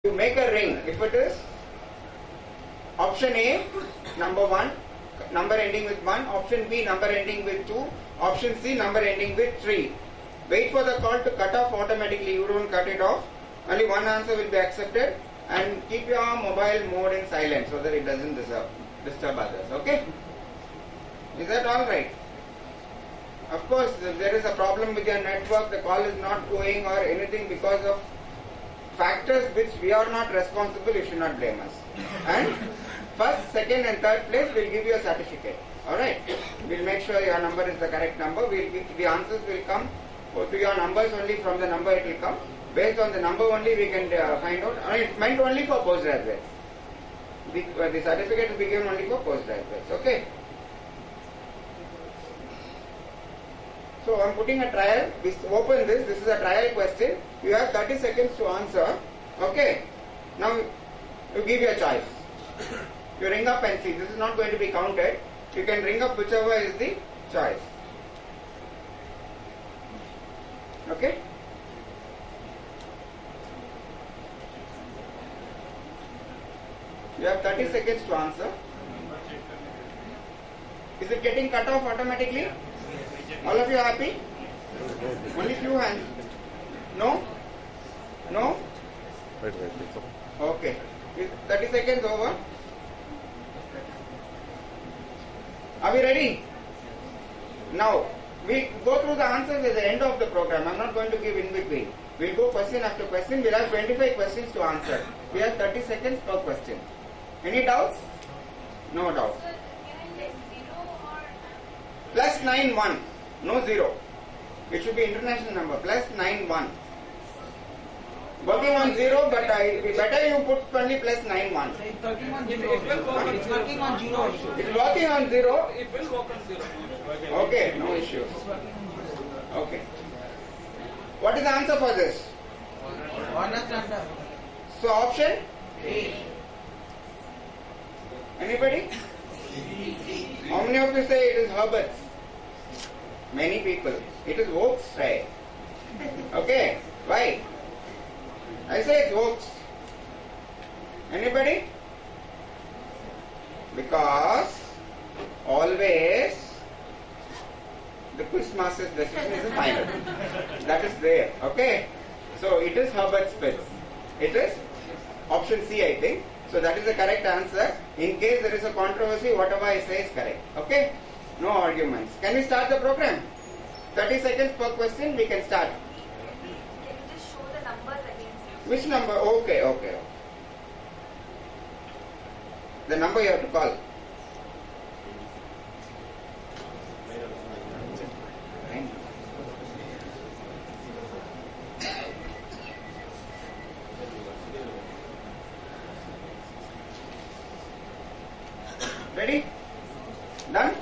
You make a ring. If it is option A, number 1, number ending with 1, option B, number ending with 2, option C, number ending with 3. Wait for the call to cut off automatically. You don't cut it off. Only one answer will be accepted, and keep your mobile mode in silent so that it doesn't disturb others. Okay? Is that all right? Of course, if there is a problem with your network, the call is not going or anything because of factors which we are not responsible, you should not blame us. And first, second and third place will give you a certificate. Alright? We'll make sure your number is the correct number. The answers will come to your numbers only. From the number it will come. Based on the number only we can find out. It's meant only for postgraduates. The certificate will be given only for postgraduates. Okay? So I'm putting a trial. We open this. This is a trial question. You have 30 seconds to answer. Okay? Now you give your choice. You ring up and see. This is not going to be counted. You can ring up whichever is the choice. Okay? You have 30 seconds to answer. Is it getting cut off automatically? All of you happy? Only few hands. No? No? Wait. Okay. Is 30 seconds over? Are we ready? Now, we go through the answers at the end of the program. I'm not going to give in between. We'll go question after question. We'll have 25 questions to answer. We have 30 seconds per question. Any doubts? No doubts. So, can I take 0 or... Plus 91. No 0. It should be international number. Plus 91. Working on 0, but better you put only plus 91. It's working on 0. It's working on 0 also. It's working on 0. It will work on 0. Okay, no issues. It's working on 0. Okay. What is the answer for this? Understand? So option? A. Anybody? How many of you say it is Herbert's? Many people. It is Oak's, right? Okay. Why? I say it's Oak's. Anybody? Because always the quiz master's decision is final. That is there. Okay? So it is Herbert's Spitz. It is option C, I think. So that is the correct answer. In case there is a controversy, whatever I say is correct. Okay? No arguments. Can we start the program? 30 seconds per question, we can start. Can you just show the numbers against you? Which number? Okay. The number you have to call. Ready? Done?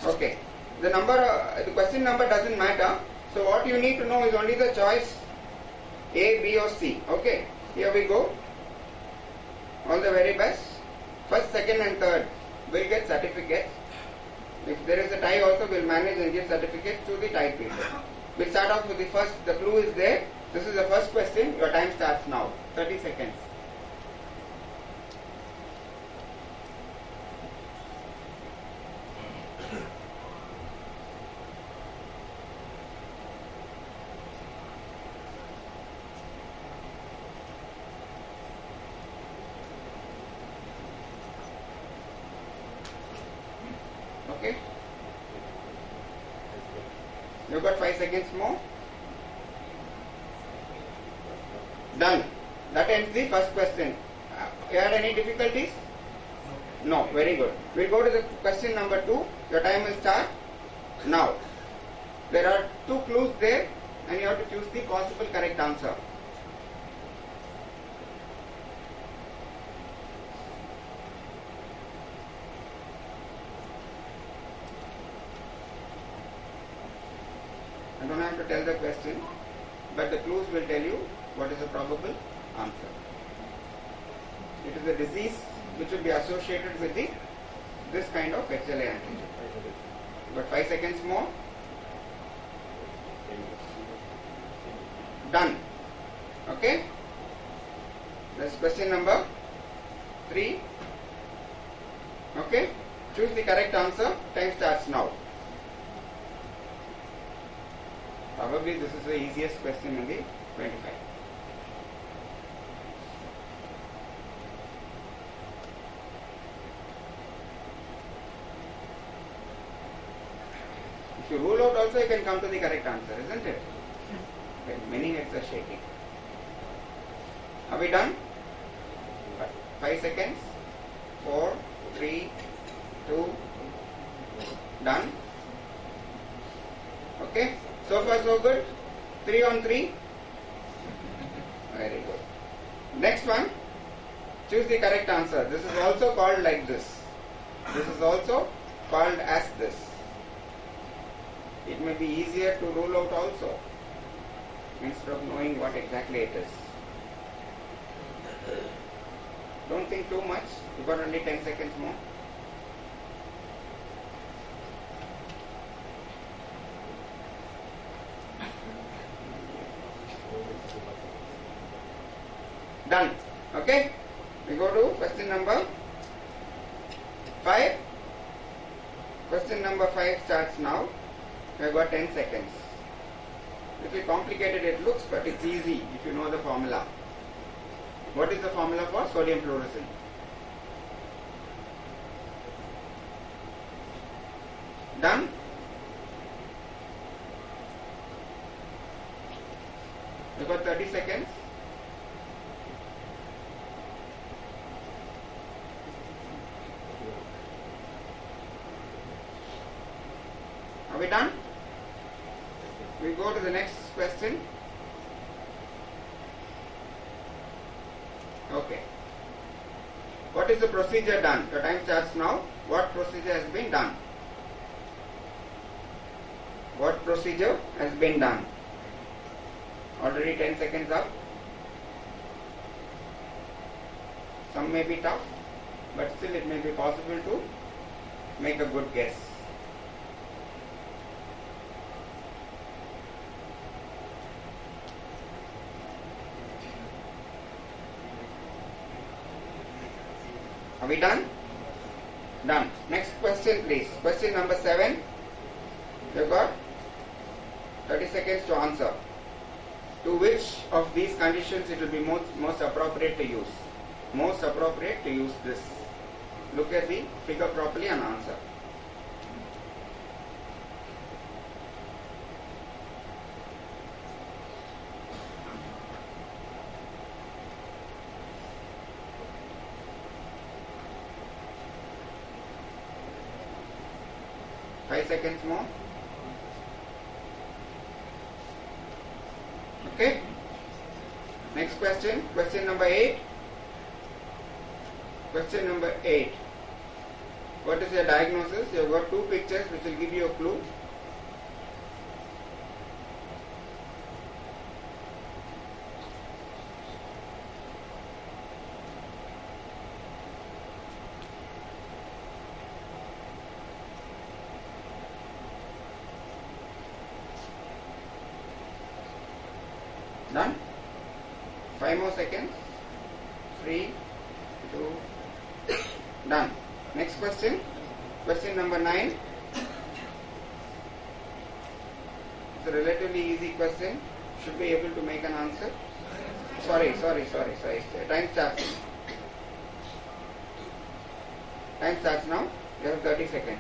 Okay. The question number doesn't matter. So what you need to know is only the choice A, B or C. Okay. Here we go. All the very best. First, second and third will get certificates. If there is a tie also, we'll manage and give certificates to the tied people. We'll start off with the first. The clue is there. This is the first question. Your time starts now. 30 seconds. Okay? You've got 5 seconds more. Done. That ends the first question. You had any difficulties? No. Very good. We'll go to the question number 2. Your time will start now. There are 2 clues there and you have to choose the possible correct answer. I don't have to tell the question, but the clues will tell you what is the probable answer. It is a disease which will be associated with this kind of HLA antigen. But 5 seconds more. Done. Okay? That's question number 3. Okay. Choose the correct answer. Time starts now. Probably this is the easiest question in the 25. If you rule out also, you can come to the correct answer, isn't it? Okay, many heads are shaking. Are we done? 5 seconds. 4, 3, 2, done. Okay. So far so good. 3 on 3. Very good. Next one. Choose the correct answer. This is also called like this. This is also called as this. It may be easier to rule out also, instead of knowing what exactly it is. Don't think too much. You've got only 10 seconds more. Done. Okay. We go to question number 5. Question number 5 starts now. We have got 10 seconds. Little complicated it looks, but it's easy if you know the formula. What is the formula for sodium fluorescent? Done? We've got 30 seconds. Are we done? We go to the next question. Okay. What is the procedure done? The time starts now. What procedure has been done? What procedure has been done? Already 10 seconds up. Some may be tough, but still it may be possible to make a good guess. Are we done? Done. Next question please. Question number 7. You've got 30 seconds to answer. To which of these conditions it will be most appropriate to use? Most appropriate to use this. Look at the figure properly and answer. Seconds more. Okay. Next question. Question number 8. Question number 8. What is your diagnosis? You have got 2 pictures which will give you a clue. Done? 5 more seconds. 3, 2, done. Next question. Question number 9. It's a relatively easy question. Should be able to make an answer. Sorry. Time starts. Time starts now. You have 30 seconds.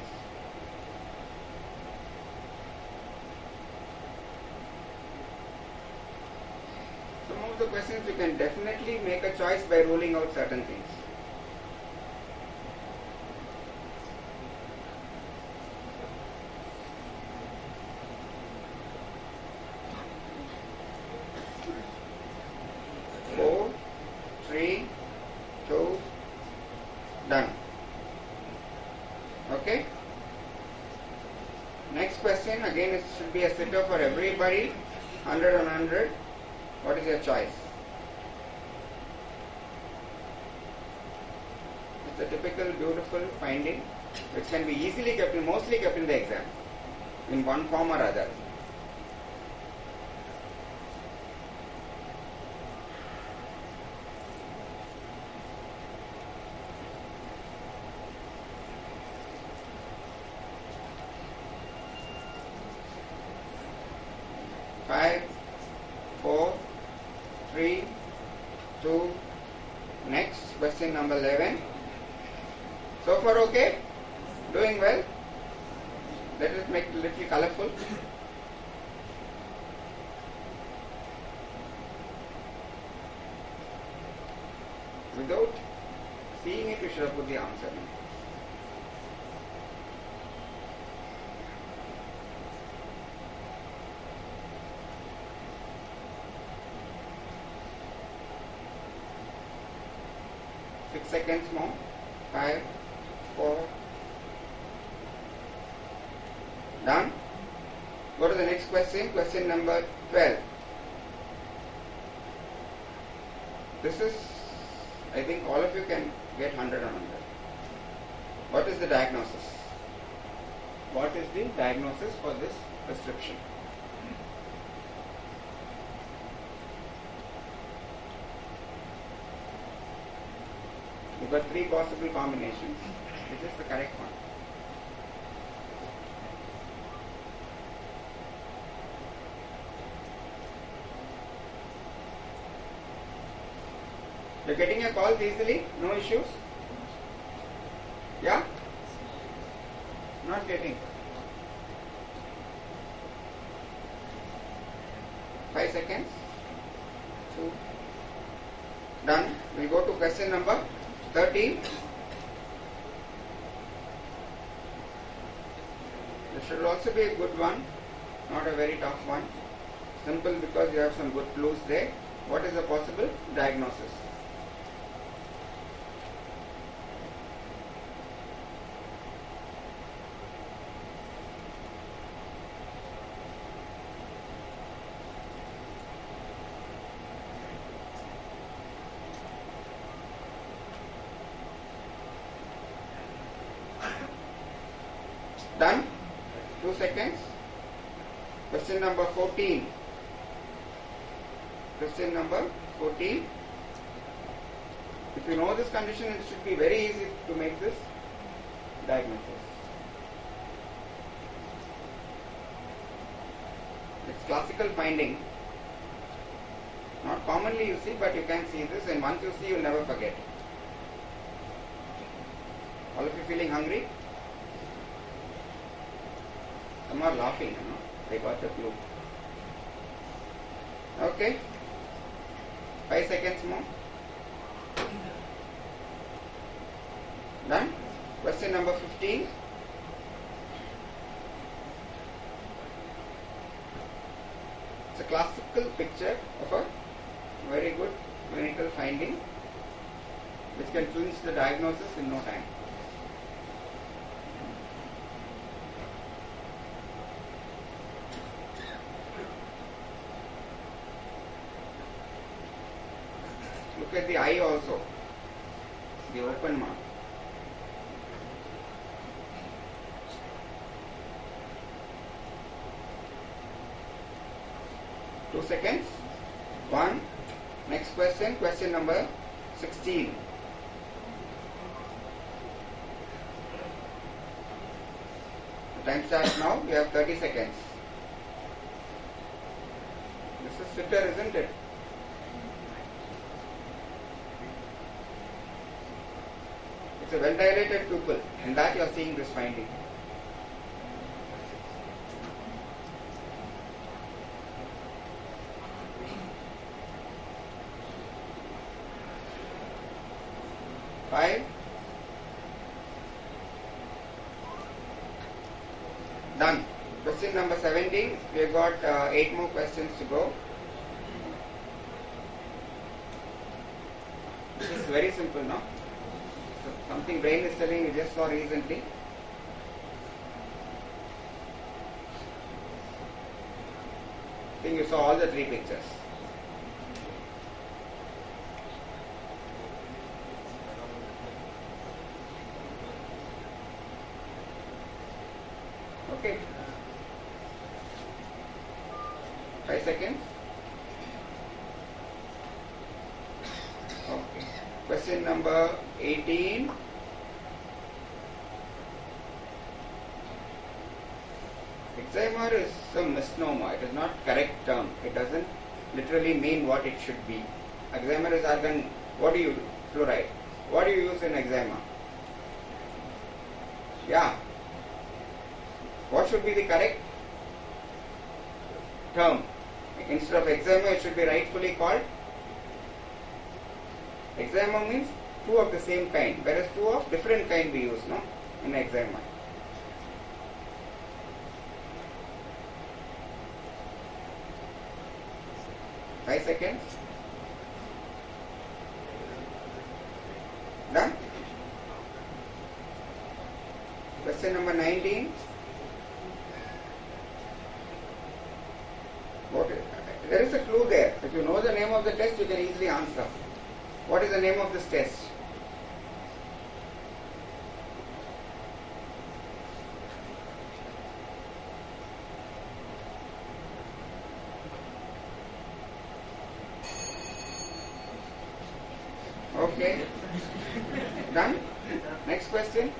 Some of the questions you can definitely make a choice by ruling out certain things. Four, 3, 2, done. Okay. Next question, again it should be a sitter for everybody. 100 on 100. What is your choice? It's a typical beautiful finding which can be easily kept, mostly kept in the exam in one form or other. to next question number 11. So far okay? Doing well? Let us make it a little colorful. Without seeing it, you should have put the answer in. Seconds more. 5, 4. Done. Go to the next question. Question number 12. This is, I think all of you can get 100 on 100. What is the diagnosis? What is the diagnosis for this prescription? You've got 3 possible combinations. Which is the correct one? You're getting your calls easily? No issues? Yeah? Not getting. 5 seconds. 2. Done. We'll go to question number 13. This should also be a good one, not a very tough one. Simple because you have some good clues there. What is the possible diagnosis? Done? 2 seconds. Question number 14. Question number 14. If you know this condition, it should be very easy to make this diagnosis. It's classical finding. Not commonly you see, but you can see this, and once you see, you will never forget. All of you feeling hungry? Some are laughing, you know. They got the clue. Okay. 5 seconds more. Done. Question number 15. It's a classical picture of a very good clinical finding which can clinch the diagnosis in no time. Look at the eye also, the open mouth. Two seconds. 1. Next question, question number 16. The time starts now. You have 30 seconds. This is fitter, isn't it? It's a well-dilated pupil. In that you are seeing this finding. Five. Done. Question number 17. We have got 8 more questions to go. This is very simple now. So something brain is telling you just saw recently. I think you saw all the 3 pictures. Okay. 5 seconds. Okay. Question number 18. Eczema is a misnomer. It is not correct term. It doesn't literally mean what it should be. Eczema is argon. What do you do? Fluoride. What do you use in eczema? Yeah. What should be the correct term? Instead of eczema, it should be rightfully called. Eczema means two of the same kind, whereas two of different kind we use, no? In eczema. Five seconds. Done? Question number 19. There is a clue there. If you know the name of the test, you can easily answer. What is the name of this test? Okay. Done? Next question.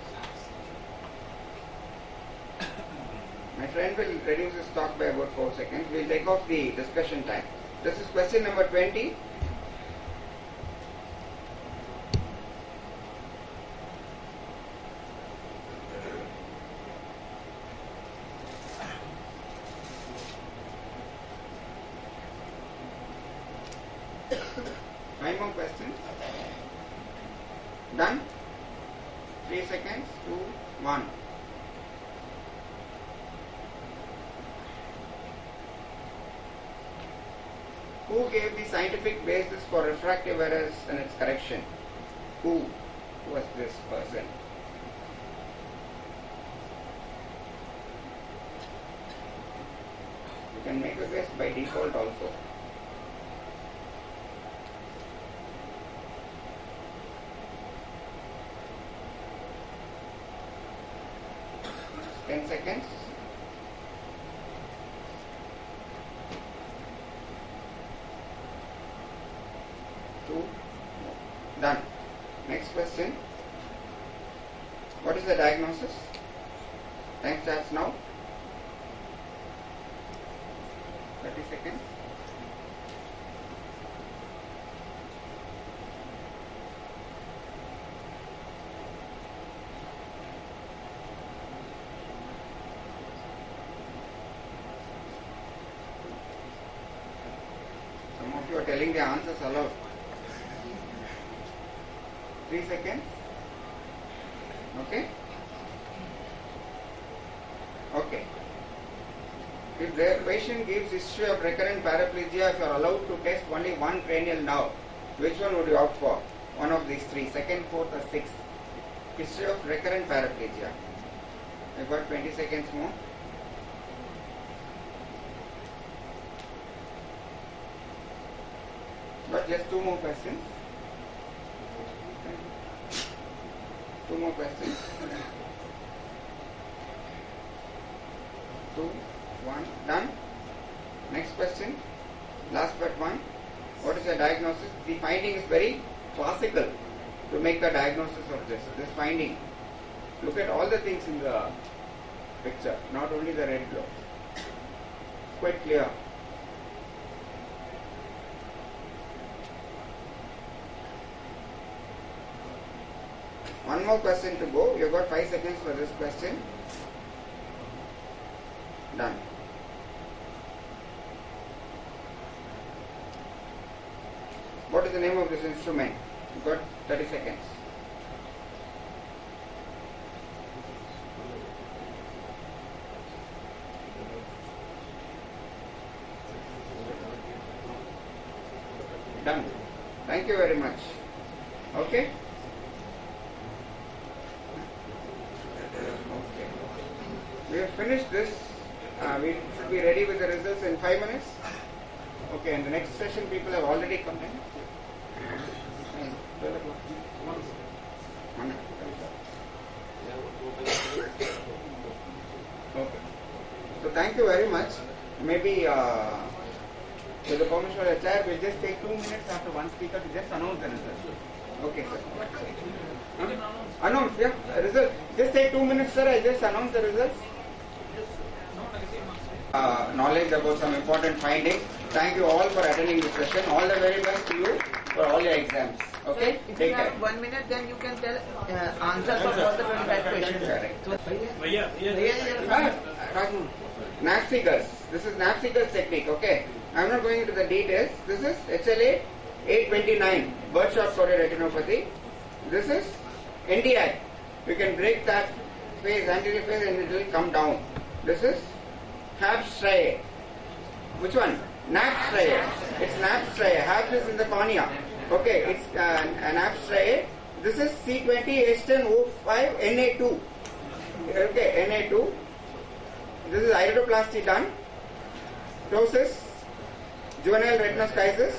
My friend will reduce his talk by about 4 seconds. We'll take off the discussion time. This is question number 20. Five more questions. Done? 3 seconds, 2, 1. Who gave the scientific basis for refractive errors and its correction? Who was this person? You can make a guess by default also. 10 seconds. Two. Done. Next question. What is the diagnosis? Time starts now. 30 seconds. Some of you are telling the answers aloud. 3 seconds. Okay? Okay. If the patient gives history of recurrent paraplegia, if you are allowed to test only one cranial nerve, which one would you opt for? One of these three, second, fourth or sixth. History of recurrent paraplegia. I've got 20 seconds more. But just two more questions. Two more questions. 2, 1, done. Next question. Last but one. What is the diagnosis? The finding is very classical to make a diagnosis of this. This finding. Look at all the things in the picture, not only the red glow. Quite clear. One more question to go. You've got 5 seconds for this question. Done. What is the name of this instrument? You've got 30 seconds. Done. Thank you very much. Okay? We have finished this. We should be ready with the results in 5 minutes. Okay, and the next session people have already come in. 12 o'clock. Okay. So thank you very much. Maybe with the permission of the chair, we'll just take 2 minutes after one speaker to just announce the results. Okay, sir. Announce, yeah. Result. Just take 2 minutes, sir. I'll just announce the results. Knowledge about some important findings. Thank you all for attending this session. All the very best to you. for all your exams. Okay? If you Take care. have 1 minute, then you can tell answers for all the 25 questions. Correct. So, Raju, NAP figures. This is NAP figures technique, okay? I'm not going into the details. This is HLA 829, birdshot choroid retinopathy. This is NDI. We can break that phase, anterior phase, and it will come down. This is HAP striae. Which one? NAP striae. It's NAP striae. HAP is in the cornea. Okay, it's NAP striae. This is C20H10O5 Na2. Okay, Na2. This is iridoplasty done. Ptosis, juvenile retinoschisis,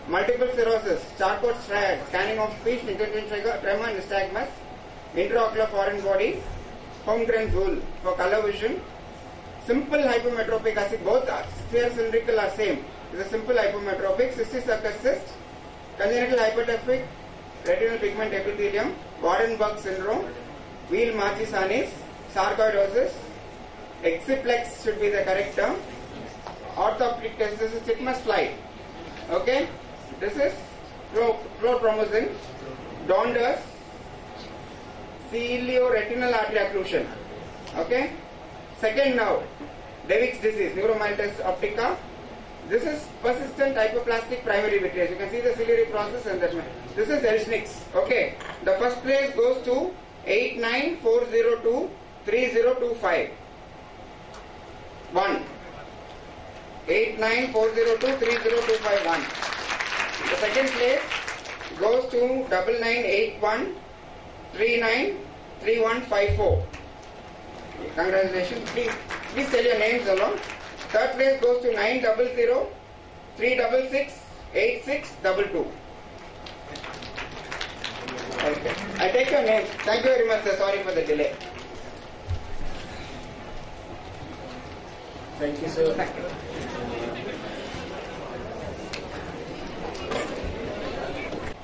multiple cirrhosis, Charcot striae, scanning of speech, intelligent tremor, nystagmus, intraocular foreign bodies, Holmgren's rule for color vision, simple hypometropic acid, both sphere cylindrical are same. It's a simple hypometropic, cysticercus cyst, congenital hypertrophic retinal pigment epithelium, Waardenburg syndrome, wheel marchisanis, sarcoidosis, exciplex should be the correct term. Orthoptic test, this is Titmus flight. Okay? This is chlorpromazine, Donders, cilioretinal artery occlusion. Okay? Second now, Devick's disease, neuromyelitis optica. This is persistent hypoplastic primary vitreous. You can see the ciliary process and that. This is Elschnick's. Okay? The first place goes to 894023025. 1. 894023025. The second place goes to 9981393154. Congratulations. Please tell your names along. Third place goes to 90036668622. Okay. I take your names. Thank you very much, sir. Sorry for the delay. Thank you, sir. Thank you.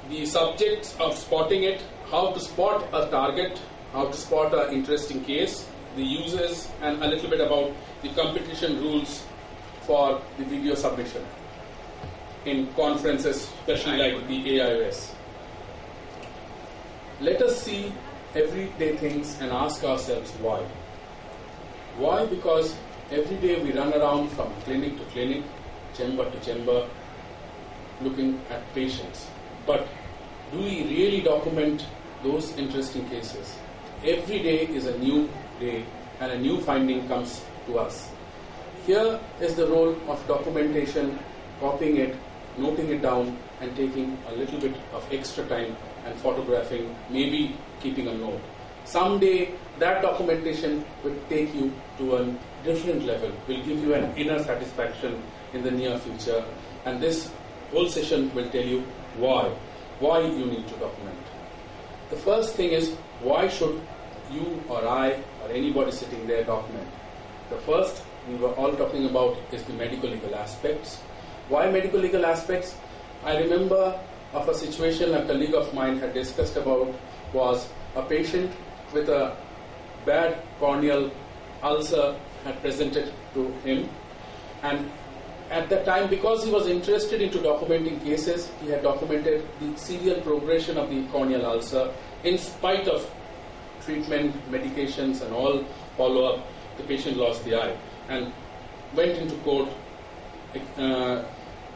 The subjects of spotting it, how to spot a target, how to spot an interesting case, the uses, and a little bit about the competition rules for the video submission in conferences, especially like the AIOS. Let us see everyday things and ask ourselves why. Why? Because every day we run around from clinic to clinic, chamber to chamber, looking at patients. But do we really document those interesting cases? Every day is a new day and a new finding comes to us. Here is the role of documentation, copying it, noting it down, and taking a little bit of extra time and photographing, maybe keeping a note. Someday that documentation will take you to a different level, will give you an inner satisfaction in the near future, and this whole session will tell you why you need to document. The first thing is, why should you or I or anybody sitting there document? The first we were all talking about is the medical legal aspects. Why medical legal aspects? I remember of a situation a colleague of mine had discussed about, was a patient with a bad corneal ulcer had presented to him, and at that time, because he was interested into documenting cases, he had documented the serial progression of the corneal ulcer. In spite of treatment, medications and all follow-up, the patient lost the eye and went into court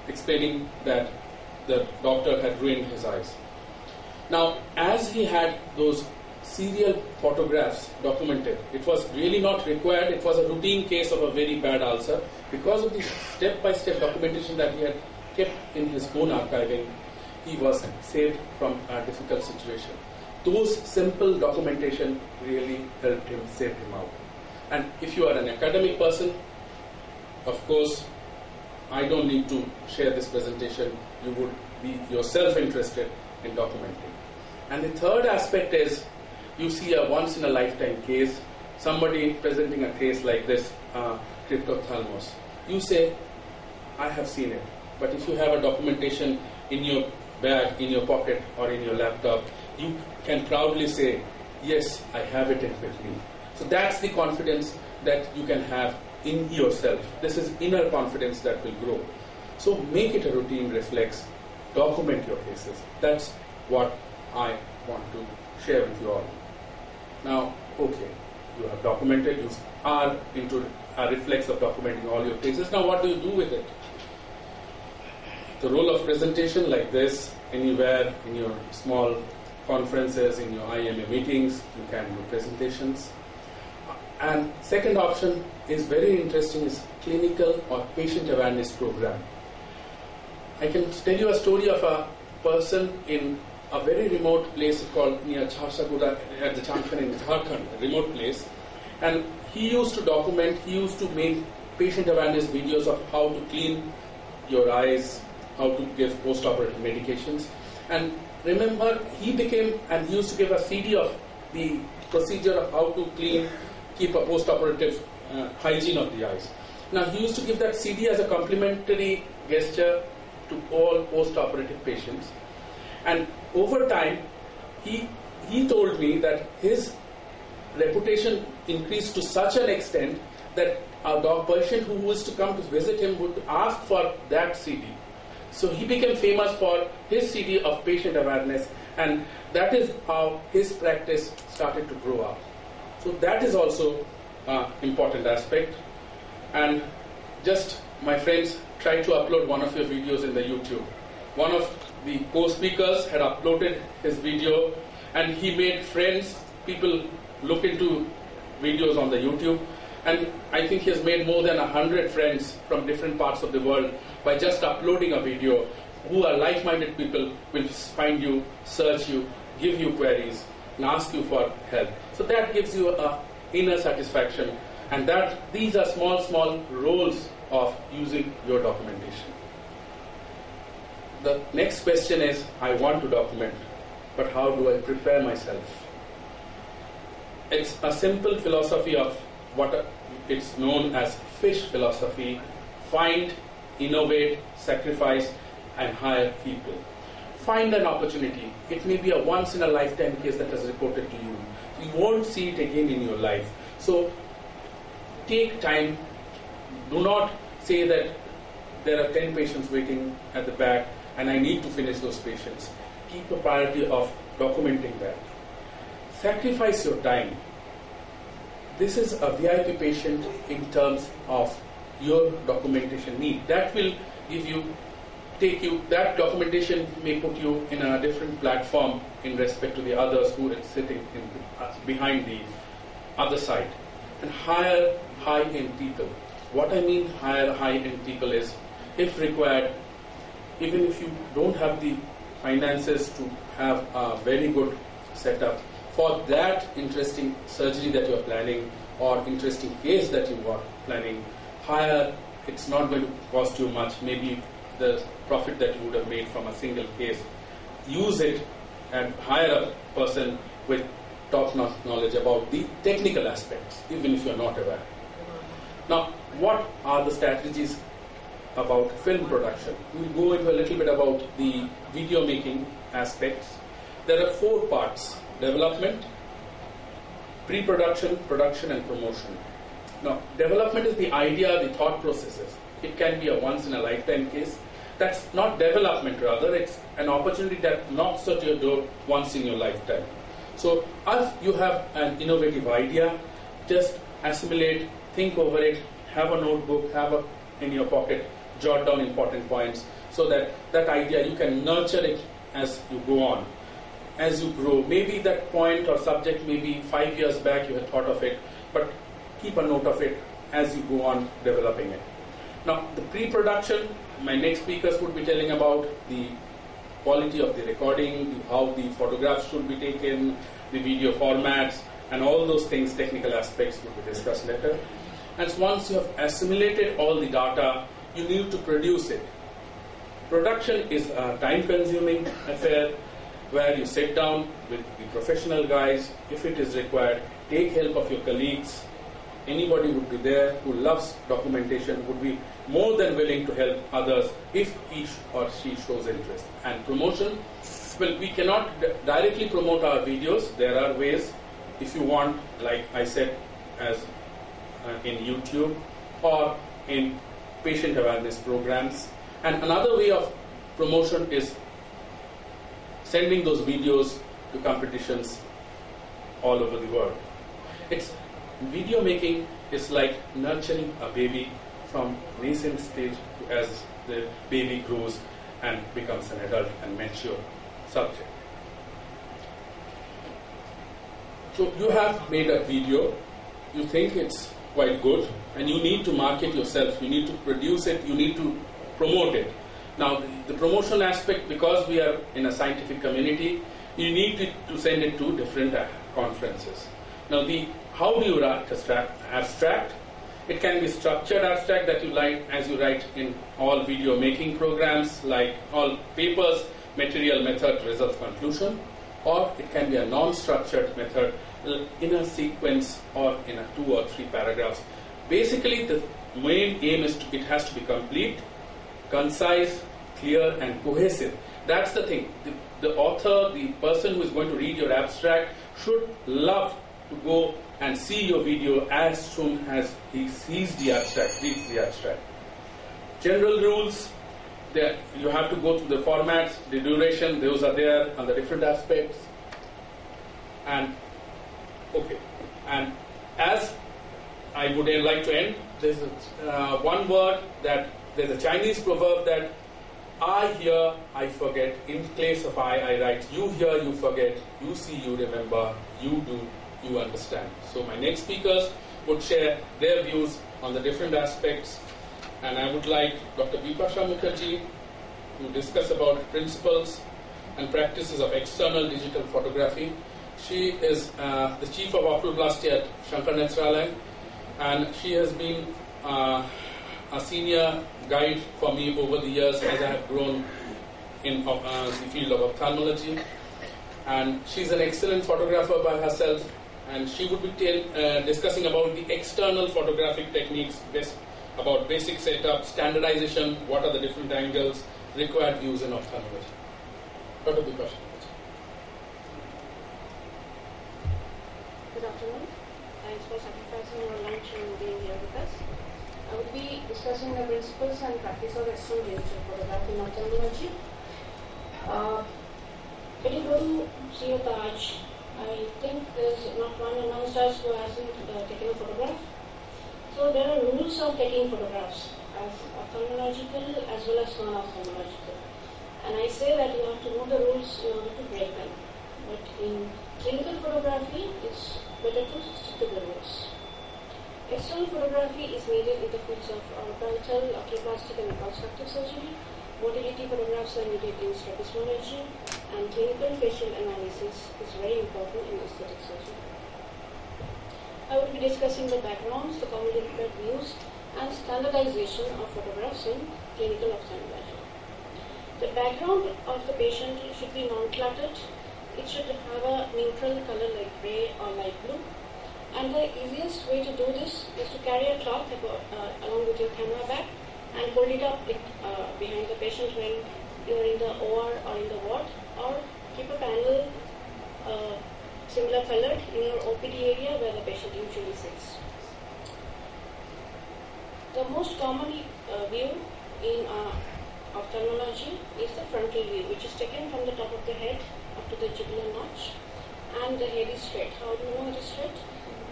explaining that the doctor had ruined his eyes. Now, as he had those serial photographs documented, it was really not required. It was a routine case of a very bad ulcer. Because of the step-by-step documentation that he had kept in his own archiving, he was saved from a difficult situation. Those simple documentation really helped him, saved him out. And if you are an academic person, of course, I don't need to share this presentation. You would be yourself interested in documenting. And the third aspect is, you see a once-in-a-lifetime case, somebody presenting a case like this, cryptophthalmos. You say, I have seen it. But if you have a documentation in your bag, in your pocket, or in your laptop, you can proudly say, yes, I have it with me. So that's the confidence that you can have in yourself. This is inner confidence that will grow. So make it a routine reflex. document your cases. That's what I want to share with you all. Now, okay, you have documented, you are into a reflex of documenting all your cases. Now, what do you do with it? The role of presentation like this, anywhere in your small conferences, in your IMA meetings, you can do presentations. And second option is very interesting, is clinical or patient awareness program. I can tell you a story of a person in a very remote place called near Jharsuguda at the junction in Jharkhand, a remote place. And he used to document, he used to make patient awareness videos of how to clean your eyes, how to give post-operative medications. And remember, he used to give a CD of the procedure of how to keep a post-operative hygiene of the eyes. Now, he used to give that CD as a complimentary gesture to all post-operative patients. And over time, he told me that his reputation increased to such an extent that a patient who was to come to visit him would ask for that CD. So he became famous for his CD of patient awareness, and that is how his practice started to grow up. So that is also an important aspect. And just, my friends, try to upload one of your videos in the YouTube. One of the co-speakers had uploaded his video, and he made friends. People look into videos on the YouTube, and I think he has made more than 100 friends from different parts of the world by just uploading a video, who are like-minded people, will find you, search you, give you queries, and ask you for help. So that gives you an inner satisfaction, and these are small roles of using your documentation. The next question is, I want to document, but how do I prepare myself? It's a simple philosophy of what it's known as FISH philosophy: find, innovate, sacrifice, and hire people. Find an opportunity. It may be a once-in-a-lifetime case that is reported to you. You won't see it again in your life. So take time. Do not say that there are 10 patients waiting at the back and I need to finish those patients. Keep a priority of documenting that. Sacrifice your time. This is a VIP patient in terms of your documentation need. That will that documentation may put you in a different platform in respect to the others who are sitting behind the other side. And hire high-end people. What I mean hire high-end people is, if required, even if you don't have the finances to have a very good setup, for that interesting surgery that you are planning or interesting case that you are planning, hire. It's not going to cost you much, maybe the profit that you would have made from a single case. Use it and hire a person with top-notch knowledge about the technical aspects, even if you are not aware. Now, what are the strategies about film production? We'll go into a little bit about the video making aspects. There are 4 parts: development, pre-production, production, and promotion. Now, development is the idea, the thought processes. It can be a once-in-a-lifetime case. That's not development, rather. It's an opportunity that knocks at your door once in your lifetime. So, if you have an innovative idea, just assimilate, think over it, have a notebook, in your pocket, jot down important points, so that idea, you can nurture it as you go on. As you grow, maybe that point or subject, maybe 5 years back you had thought of it, but keep a note of it as you go on developing it. Now, the pre-production, my next speakers would be telling about the quality of the recording, how the photographs should be taken, the video formats, and all those things, technical aspects, will be discussed later. And once you have assimilated all the data, you need to produce it. Production is a time-consuming affair where you sit down with the professional guys. If it is required, take help of your colleagues. Anybody would be there who loves documentation, would be more than willing to help others if he or she shows interest. And promotion, well, we cannot directly promote our videos. There are ways, if you want, like I said, as in YouTube or in patient awareness programs. And another way of promotion is sending those videos to competitions all over the world. It's video making is like nurturing a baby from nascent stage as the baby grows and becomes an adult and mature subject. So you have made a video, you think it's quite good, and you need to market yourself, you need to produce it, you need to promote it. Now the promotional aspect, because we are in a scientific community, you need to send it to different conferences. Now how do you write abstract? It can be structured abstract that you write as you write in all video making programs, like all papers, material, method, result, conclusion, or it can be a non-structured method in a sequence or in a 2 or 3 paragraphs. Basically, the main aim is it has to be complete, concise, clear, and cohesive. That's the thing. The author, the person who is going to read your abstract, should love to go and see your video as soon as he sees the abstract, reads the abstract. General rules, you have to go through the formats, the duration, those are there on the different aspects. And as I would like to end, there's one word that there's a Chinese proverb that I hear, I forget. In place of I write you hear, you forget, you see, you remember, you do, you understand. So my next speakers would share their views on the different aspects, and I would like Dr. Bipasha Mukherjee to discuss about principles and practices of external digital photography. She is the Chief of Oculoplasty at Shankar Nethralaya, and she has been a senior guide for me over the years as I have grown in the field of ophthalmology. And she's an excellent photographer by herself, and she would be discussing about the external photographic techniques, about basic setup, standardization, what are the different angles, required views in ophthalmology. Dr. Bipasha. Good afternoon. Thanks for sacrificing your lunch and being here with us. I would be discussing the principles and practice of external digital photography in ophthalmology. When you go to see a Taj, I think there's not one amongst us who hasn't taken a photograph. So there are rules of taking photographs, as ophthalmological as well as non-ophthalmological. And I say that you have to know the rules in order to break them. But in clinical photography, it's better to stick to the rules. External photography is needed in the fields of orthodontal, oculoplastic and reconstructive surgery. Motility photographs are needed in strabismology, and clinical facial analysis is very important in aesthetic surgery. I will be discussing the backgrounds, the commonly required views, and standardization of photographs in clinical ophthalmology. The background of the patient should be non-cluttered. It should have a neutral color like grey or light blue. And the easiest way to do this is to carry a cloth along with your camera bag and hold it up behind the patient when you are in the OR or in the ward, or keep a panel similar colored in your OPD area where the patient usually sits. The most common view in ophthalmology is the frontal view, which is taken from the top of the head up to the jugular notch, and the head is straight. How do you know it is straight?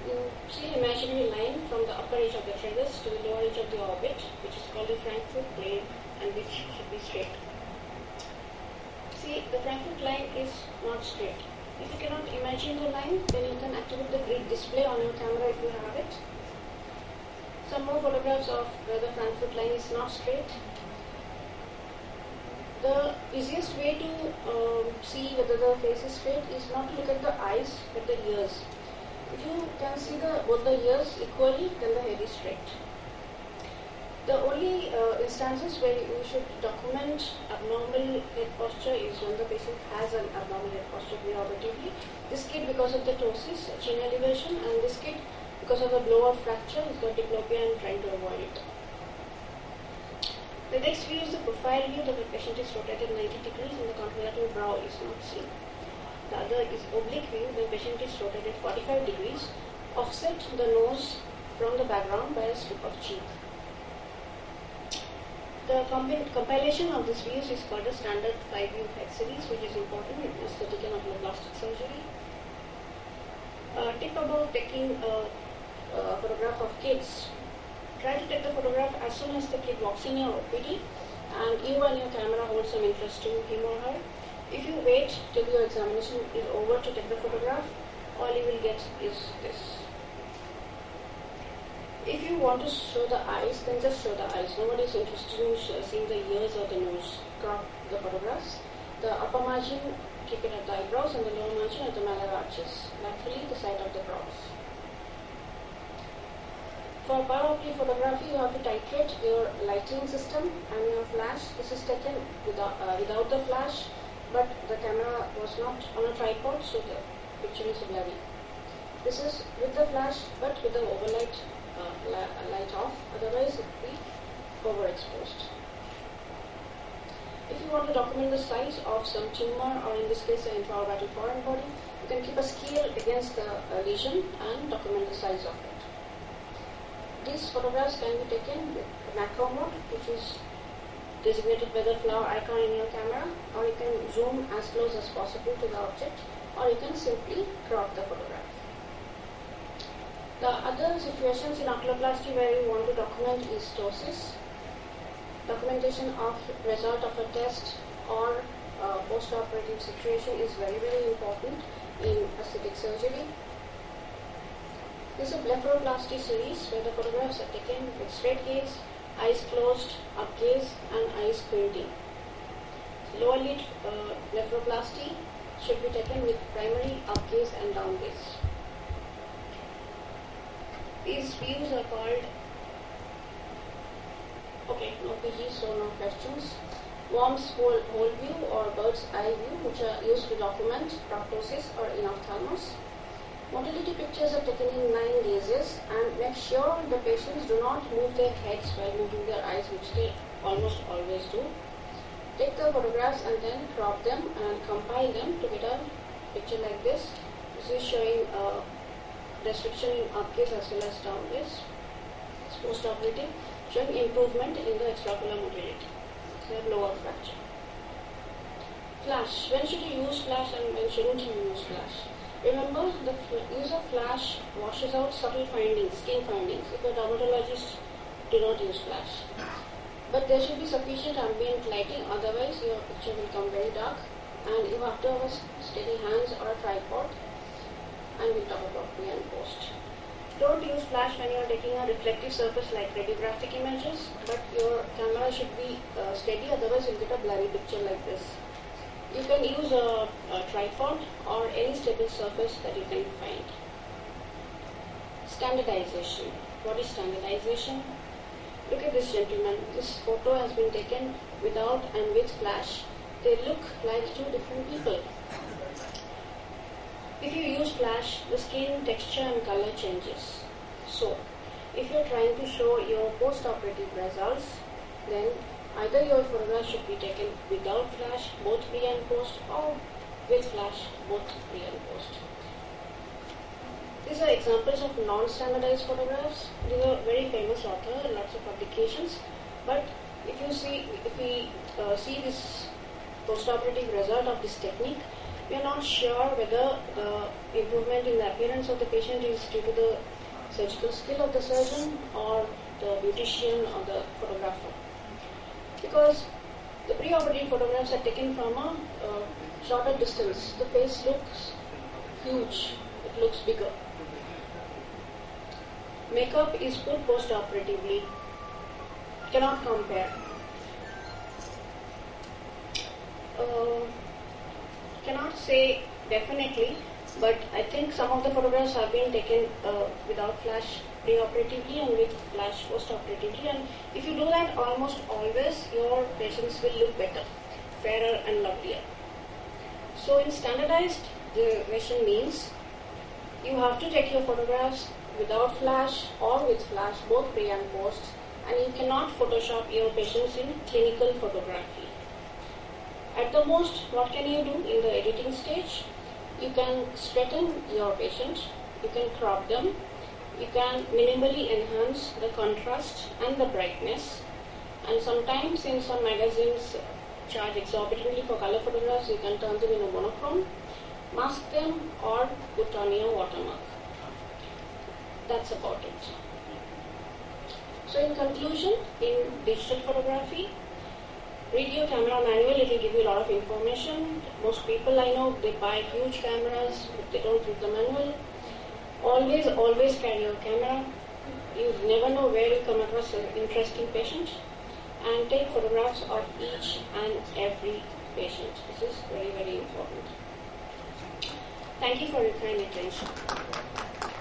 You see an imaginary line from the upper edge of the tragus to the lower edge of the orbit, which is called the Frankfurt plane, and which should be straight. See, the Frankfurt line is not straight. If you cannot imagine the line, then you can activate the grid display on your camera if you have it. Some more photographs of where the Frankfurt line is not straight. The easiest way to see whether the face is straight is not to look at the eyes, but the ears. If you can see both the ears equally, then the head is straight. The only instances where you should document abnormal head posture is when the patient has an abnormal head posture preoperatively. This kid because of the ptosis, chin elevation, and this kid because of the blowout fracture, he's got diplopia and trying to avoid it. The next view is the profile view that the patient is rotated 90 degrees and the contralateral brow is not seen. The other is oblique view, the patient is rotated 45 degrees, offset the nose from the background by a strip of cheek. The compilation of these views is called a standard 5-view head series, which is important in aesthetic and oculoplastic surgery. Tip about taking a photograph of kids. Try to take the photograph as soon as the kid walks in your OPD and you and your camera hold some interest to him or her. If you wait till your examination is over to take the photograph, all you will get is this. If you want to show the eyes, then just show the eyes. Nobody is interested in seeing the ears or the nose. Crop the photographs. The upper margin, keep it at the eyebrows, and the lower margin at the malar arches, laterally the side of the brows. For biopsy photography, you have to titrate your lighting system and your flash. This is taken without the flash, but the camera was not on a tripod, so the picture is blurry. This is with the flash, but with the overlight light off, otherwise it will be overexposed. If you want to document the size of some tumor, or in this case an intraorbital foreign body, you can keep a scale against the lesion and document the size of it. These photographs can be taken with macro mode, which is designated by the flower icon in your camera, or you can zoom as close as possible to the object, or you can simply crop the photograph. The other situations in oculoplasty where you want to document is ptosis. Documentation of result of a test or post-operative situation is very, very important in aesthetic surgery. This is a blepharoplasty series where the photographs are taken with straight gaze, eyes closed, up gaze, and eyes squinting. Lower lid blepharoplasty should be taken with primary up gaze and down gaze. These views are called, no PG, so no questions. Worm's whole view or bird's eye view, which are used to document proptosis or in ophthalmos. Motility pictures are taken in 9 gazes, and make sure the patients do not move their heads while moving their eyes, which they almost always do. Take the photographs and then crop them and compile them to get a picture like this. This is showing restriction in up gaze as well as down gaze. It's post-operative, showing improvement in the extraocular motility. So you have lower fracture. Flash. When should you use flash and when shouldn't you use flash? Remember, the use of flash washes out subtle findings, skin findings. If a dermatologist, do not use flash. But there should be sufficient ambient lighting, otherwise your picture will come very dark, and you have to have steady hands or a tripod, and we'll talk about pre and post. Don't use flash when you are taking a reflective surface like radiographic images, but your camera should be steady, otherwise you'll get a blurry picture like this. You can use a tripod or any stable surface that you can find. Standardization. What is standardization? Look at this gentleman. This photo has been taken without and with flash. They look like 2 different people. If you use flash, the skin texture and color changes. So, if you are trying to show your post-operative results, then either your photograph should be taken without flash, both pre and post, or with flash, both pre and post. These are examples of non-standardized photographs. These are very famous author, lots of publications. But if we see this post-operative result of this technique, we are not sure whether the improvement in the appearance of the patient is due to the surgical skill of the surgeon or the beautician or the photographer. Because the pre-operative photographs are taken from a shorter distance. The face looks huge, it looks bigger. Makeup is put post-operatively, cannot compare. Cannot say definitely, but I think some of the photographs have been taken without flash pre-operatively and with flash post-operatively, and if you do that, almost always your patients will look better, fairer and lovelier. So in standardized derivation means you have to take your photographs without flash or with flash, both pre and post, and you cannot Photoshop your patients in clinical photography. At the most, what can you do in the editing stage? You can straighten your patient, you can crop them, you can minimally enhance the contrast and the brightness, And sometimes in some magazines charge exorbitantly for color photographs, you can turn them into monochrome, mask them, or put on your watermark. That's about it. So in conclusion, in digital photography, read your camera manual, it will give you a lot of information. Most people I know, they buy huge cameras, but they don't read the manual. Always carry your camera. You never know where you come across an interesting patient. And take photographs of each and every patient. This is very, very important. Thank you for your kind attention. I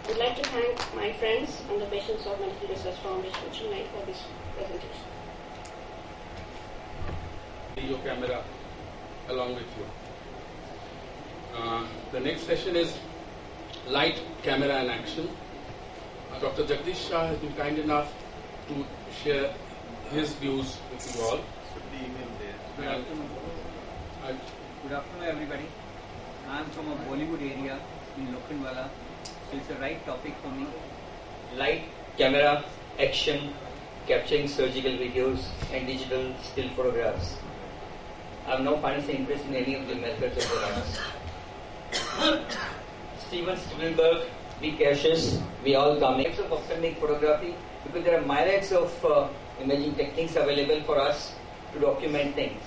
would like to thank my friends and the patients of Medical Research Foundation Chennai for this presentation. Your camera along with you. The next session is Light, Camera and Action. Dr. Jagdish Shah has been kind enough to share his views with you all. The email there. Good afternoon. Good afternoon, everybody. I am from a Bollywood area in Lokhandwala, so it's the right topic for me. Light, camera, action, capturing surgical videos and digital still photographs. I have no financial interest in any of the methods of the Steven Spielberg, be cautious, we all come. Types of ophthalmic photography, because there are myriads of imaging techniques available for us to document things.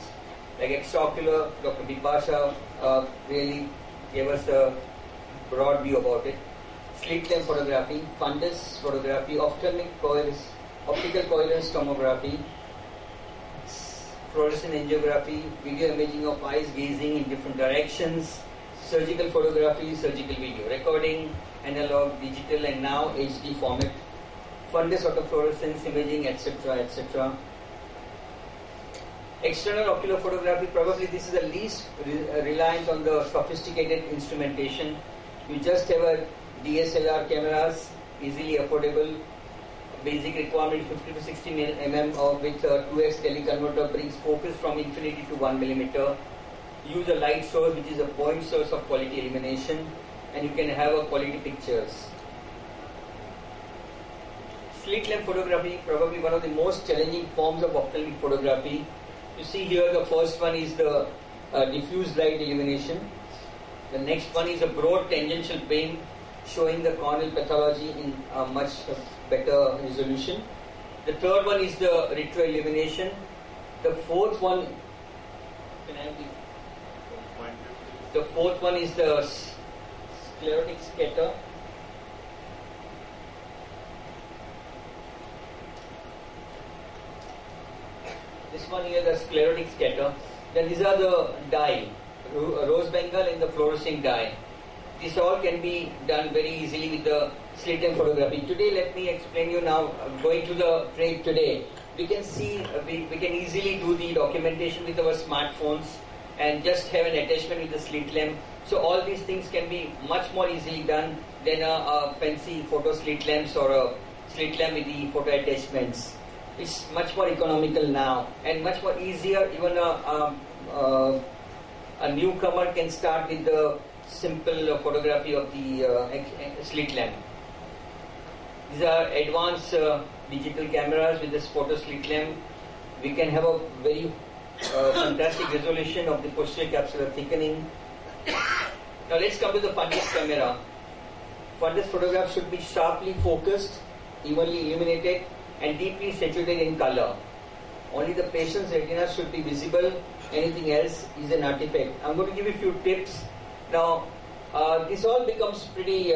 Like extraocular, Dr. Bipasha really gave us a broad view about it. Slit lamp photography, fundus photography, ophthalmic coherence, optical coherence tomography, fluorescent angiography, video imaging of eyes gazing in different directions, surgical photography, surgical video, recording, analog, digital and now HD format, fundus autofluorescence imaging, etc., etc. External ocular photography, probably this is the least reliant on the sophisticated instrumentation. You just have a DSLR cameras, easily affordable. Basic requirement 50 to 60 mm with 2x teleconverter brings focus from infinity to 1 mm. Use a light source which is a point source of quality illumination, and you can have a quality pictures. Slit lamp photography, probably one of the most challenging forms of ophthalmic photography. You see here the first one is the diffuse light illumination. The next one is a broad tangential beam showing the corneal pathology in a much better resolution. The third one is the retro illumination. The fourth one, is the sclerotic scatter. This one here, the sclerotic scatter. Then these are the dye, rose bengal and the fluorescing dye. This all can be done very easily with the slit lamp photography. Today, let me explain you now. Going to the trade today, we can see we can easily do the documentation with our smartphones and just have an attachment with the slit lamp. So all these things can be much more easily done than a fancy photo slit lamps or a slit lamp with the photo attachments. It's much more economical now and much more easier. Even a newcomer can start with the simple photography of the slit lamp. These are advanced digital cameras with this photo slit lamp. We can have a very fantastic resolution of the posterior capsular thickening. Now let's come to the fundus camera. Fundus photograph should be sharply focused, evenly illuminated and deeply saturated in color. Only the patient's retina should be visible, anything else is an artifact. I'm going to give you a few tips. Now, this all becomes pretty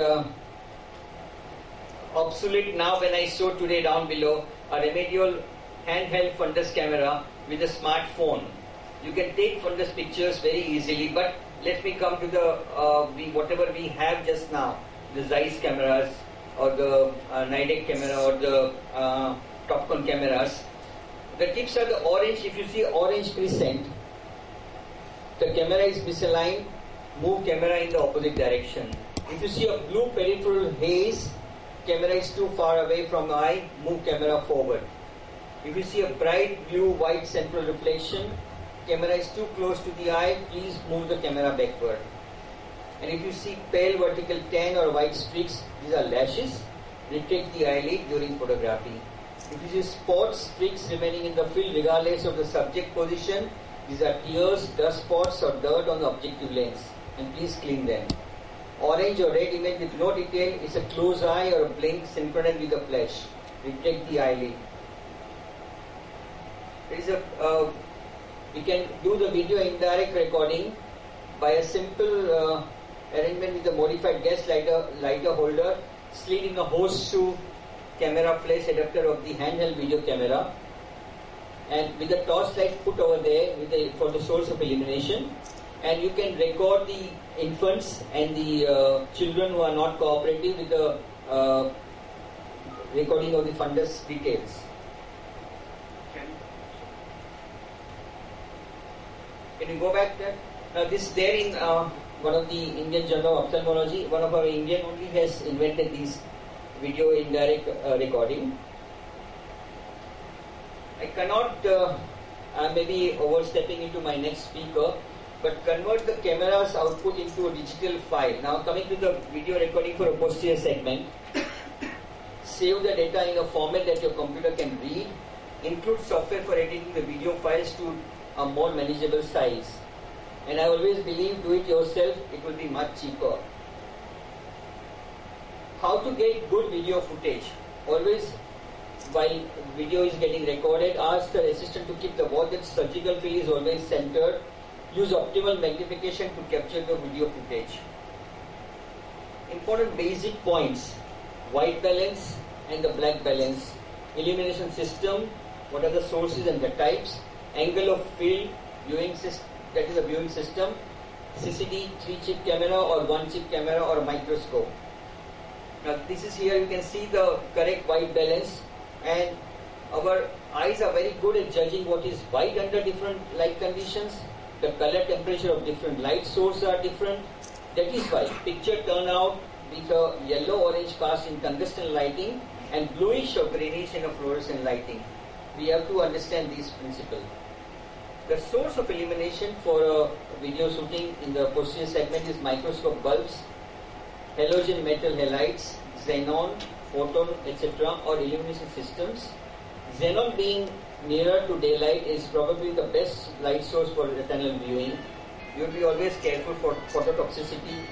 obsolete now when I show today down below a remedial handheld fundus camera with a smartphone. You can take fundus pictures very easily, but let me come to the whatever we have just now, the Zeiss cameras or the Nidec camera or the Topcon cameras. The tips are the orange. If you see orange crescent, the camera is misaligned, move camera in the opposite direction. If you see a blue peripheral haze, camera is too far away from the eye, move camera forward. If you see a bright blue-white central reflection, camera is too close to the eye, please move the camera backward. And if you see pale vertical tan or white streaks, these are lashes, retract the eyelid during photography. If it is spots, streaks remaining in the field regardless of the subject position, these are tears, dust spots or dirt on the objective lens, and please clean them. Orange or red image with no detail is a close eye or a blink synchronized with the flesh. Retract the eyelid. There is we can do the video indirect recording by a simple arrangement with a modified gas lighter holder, slid in a horseshoe camera flash adapter of the handheld video camera, and with the torchlight put over there for the source of illumination, and you can record the infants and the children who are not cooperative with the recording of the fundus details. Can you go back there? Now this there in one of the Indian Journal of Ophthalmology, one of our Indian only has invented these video indirect recording. I cannot, I may be overstepping into my next speaker, but convert the camera's output into a digital file. Now coming to the video recording for a posterior segment, save the data in a format that your computer can read, include software for editing the video files to a more manageable size. And I always believe do it yourself, it will be much cheaper. How to get good video footage? Always while video is getting recorded, ask the assistant to keep the watch that surgical field is always centered. Use optimal magnification to capture the video footage. Important basic points: white balance and the black balance, illumination system, what are the sources and the types, angle of field, viewing system, that is a viewing system, CCD, 3-chip camera or 1-chip camera or a microscope. Now this is here, you can see the correct white balance, and our eyes are very good at judging what is white under different light conditions. The color temperature of different light sources are different. That is why picture turn out with a yellow-orange cast in tungsten lighting and bluish or greenish in a fluorescent lighting. We have to understand these principles. The source of illumination for a video shooting in the posterior segment is microscope bulbs, halogen metal halides, xenon, photon, etc. or illumination systems. Xenon being nearer to daylight is probably the best light source for retinal viewing. You will be always careful for phototoxicity.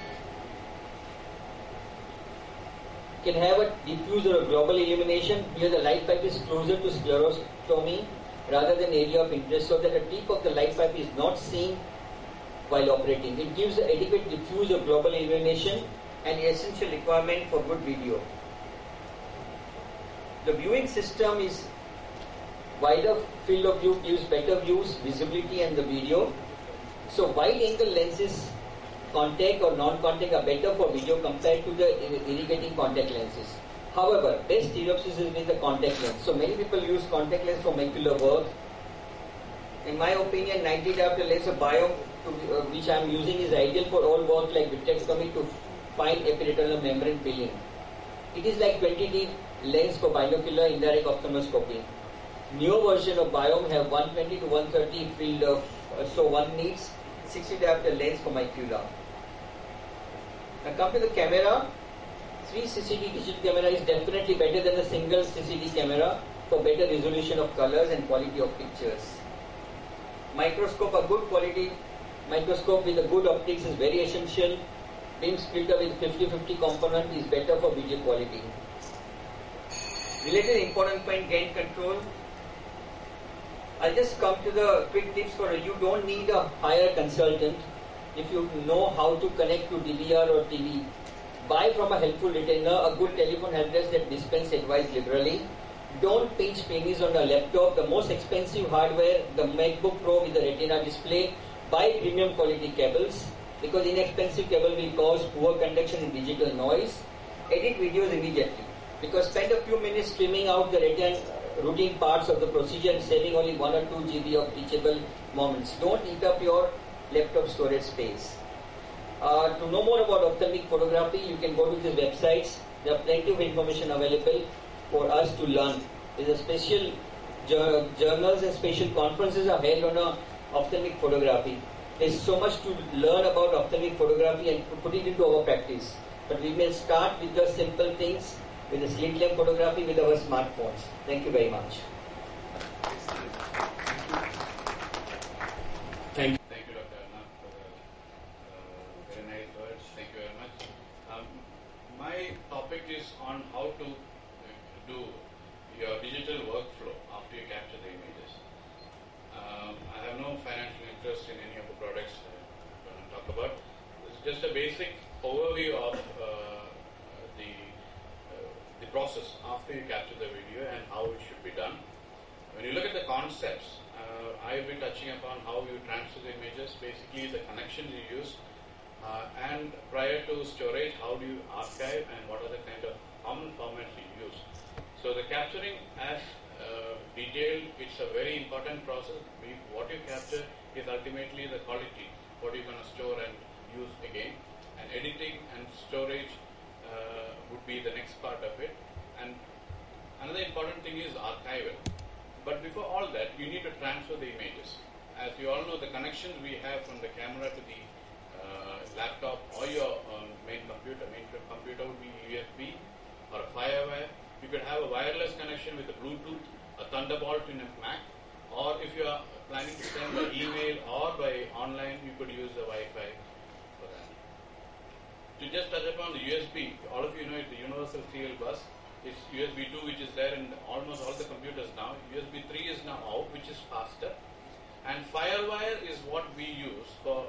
Can have a diffuse or a global illumination where the light pipe is closer to sclerostomy rather than area of interest, so that the tip of the light pipe is not seen while operating. It gives adequate diffuse or global illumination, an essential requirement for good video. The viewing system is wider field of view gives better views, visibility and the video. So wide angle lenses, contact or non-contact, are better for video compared to the irrigating contact lenses. However, best stereopsis is with the contact lens. So many people use contact lens for macular work. In my opinion, 90 diopter lens of biome which I am using is ideal for all work like vitrectomy to fine epiretinal membrane peeling. It is like 20D lens for binocular indirect ophthalmoscopy. Newer version of biome have 120 to 130 field of, so one needs 60 diopter lens for macula. Now come to the camera. 3 CCD digital camera is definitely better than a single CCD camera for better resolution of colors and quality of pictures. Microscope, a good quality microscope with a good optics is very essential. Beam splitter with 50-50 component is better for video quality. Related important point, gain control. I'll just come to the quick tips for you. Don't need a hire consultant if you know how to connect to DVR or TV. Buy from a helpful retainer a good telephone helpdesk that dispense advice liberally. Don't pinch pennies on a laptop. The most expensive hardware, the MacBook Pro with the Retina display. Buy premium quality cables, because inexpensive cable will cause poor conduction and digital noise. Edit videos immediately, because spend a few minutes trimming out the routine parts of the procedure and saving only 1 or 2 GB of teachable moments. Don't eat up your laptop storage space. To know more about ophthalmic photography, you can go to these websites. There are plenty of information available for us to learn. There are special journals and special conferences are held on ophthalmic photography. There is so much to learn about ophthalmic photography and to put it into our practice. But we may start with the simple things with the slit lamp photography with our smartphones. Thank you very much. Thank you, Dr. Arnab, for the very nice words. Thank you very much. My topic is on how to do your digital workflow after you capture the images. I have no financial interest in any of the products I'm going to talk about. It's just a basic overview of the process after you capture the video and how it should be done. When you look at the concepts, I will be touching upon how you transfer the images, basically the connections you use, and prior to storage, how do you archive and what are the kind of common formats you use. So the capturing as detailed, it's a very important process. What you capture is ultimately the quality, what you're going to store and use again. And editing and storage would be the next part of it. And another important thing is archival. But before all that, you need to transfer the images. As you all know, the connections we have from the camera to the laptop or your main computer would be USB or a Firewire. You could have a wireless connection with a Bluetooth, a Thunderbolt in a Mac, or if you are planning to send by email or by online, you could use the Wi-Fi for that. To just touch upon the USB, all of you know it's the universal serial bus. It's USB 2 which is there in almost all the computers now. USB 3 is now out, which is faster. And Firewire is what we use for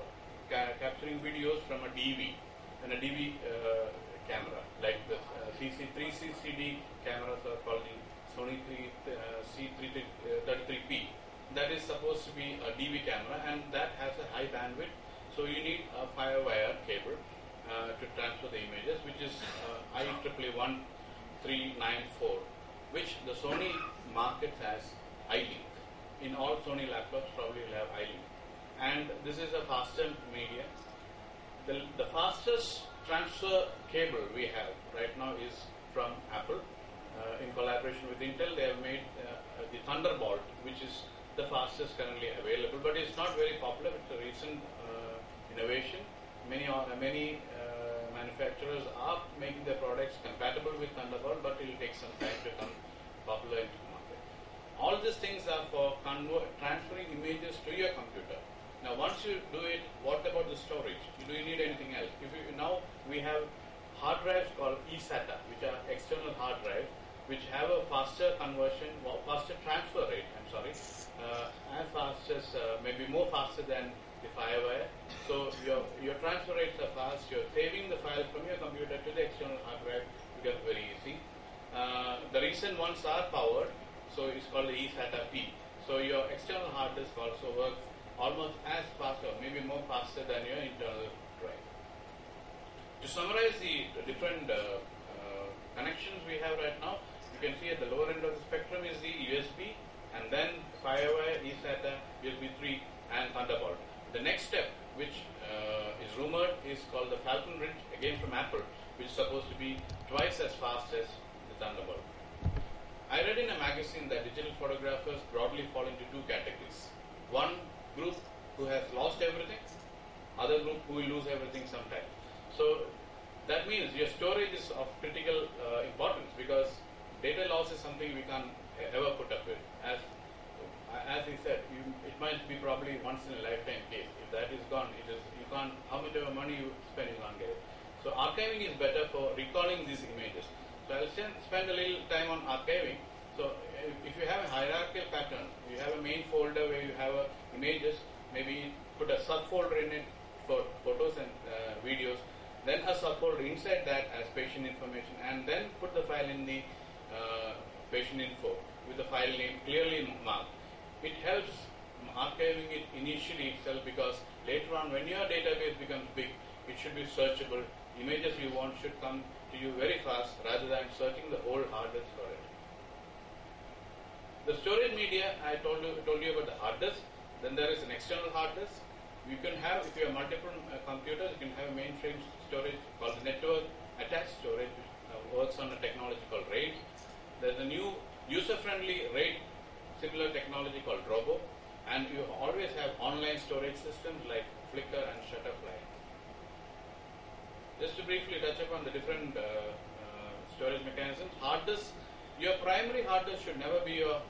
capturing videos from a DV and a DV camera, like the CC3CCD cameras are called the Sony C33P. That is supposed to be a DV camera, and that has a high bandwidth. So you need a Firewire cable to transfer the images, which is IEEE 1394, which the Sony markets as iLink. In all Sony laptops, probably will have iLink. And this is a faster media. The fastest transfer cable we have right now is from Apple. In collaboration with Intel, they have made the Thunderbolt, which is the fastest currently available, but it's not very popular. It's a recent innovation. Many manufacturers are making their products compatible with Thunderbolt, but it will take some time to become popular into the market. All these things are for transferring images to your computer. Now, once you do it, what about the storage? Do you need anything else? Now we have hard drives called eSATA, which are external hard drives, which have a faster faster transfer rate. As fast as maybe more faster than the Firewire. So your transfer rates are fast. You're saving the file from your computer to the external hard drive becomes very easy. The recent ones are powered, so it's called the eSATA P. So your external hard disk also works almost as fast or maybe more faster than your internal drive. To summarize the different connections we have right now, you can see at the lower end of the spectrum is the USB, and then Firewire, eSATA, USB 3 and Thunderbolt. The next step, which is rumored, is called the Falcon Ridge, again from Apple, which is supposed to be twice as fast as the Thunderbolt. I read in a magazine that digital photographers broadly fall into two categories. One group who has lost everything, other group who will lose everything sometime. So that means your storage is of critical importance, because data loss is something we can't ever put up with. As he said, it might be probably once in a lifetime case. If that is gone, you can't. How much of money you spend, you can't get it. So archiving is better for recalling these images. So I'll spend a little time on archiving. So if you have a hierarchical pattern, you have a main folder where you have images. Maybe put a subfolder in it for photos and videos. Then a subfolder inside that as patient information, and then put the file in the patient info with the file name clearly marked. It helps archiving it initially itself, because later on when your database becomes big, it should be searchable. Images you want should come to you very fast rather than searching the whole hard disk for it. The storage media, I told you about the hard disk. Then there is an external hard disk. You can have, if you have multiple computers, you can have a mainframe storage called the network attached storage, which works on a technology called RAID. There's a new user-friendly RAID similar technology called Robo, and you always have online storage systems like Flickr and Shutterfly. Just to briefly touch upon the different storage mechanisms. Hard disk, your primary hard disk should never be your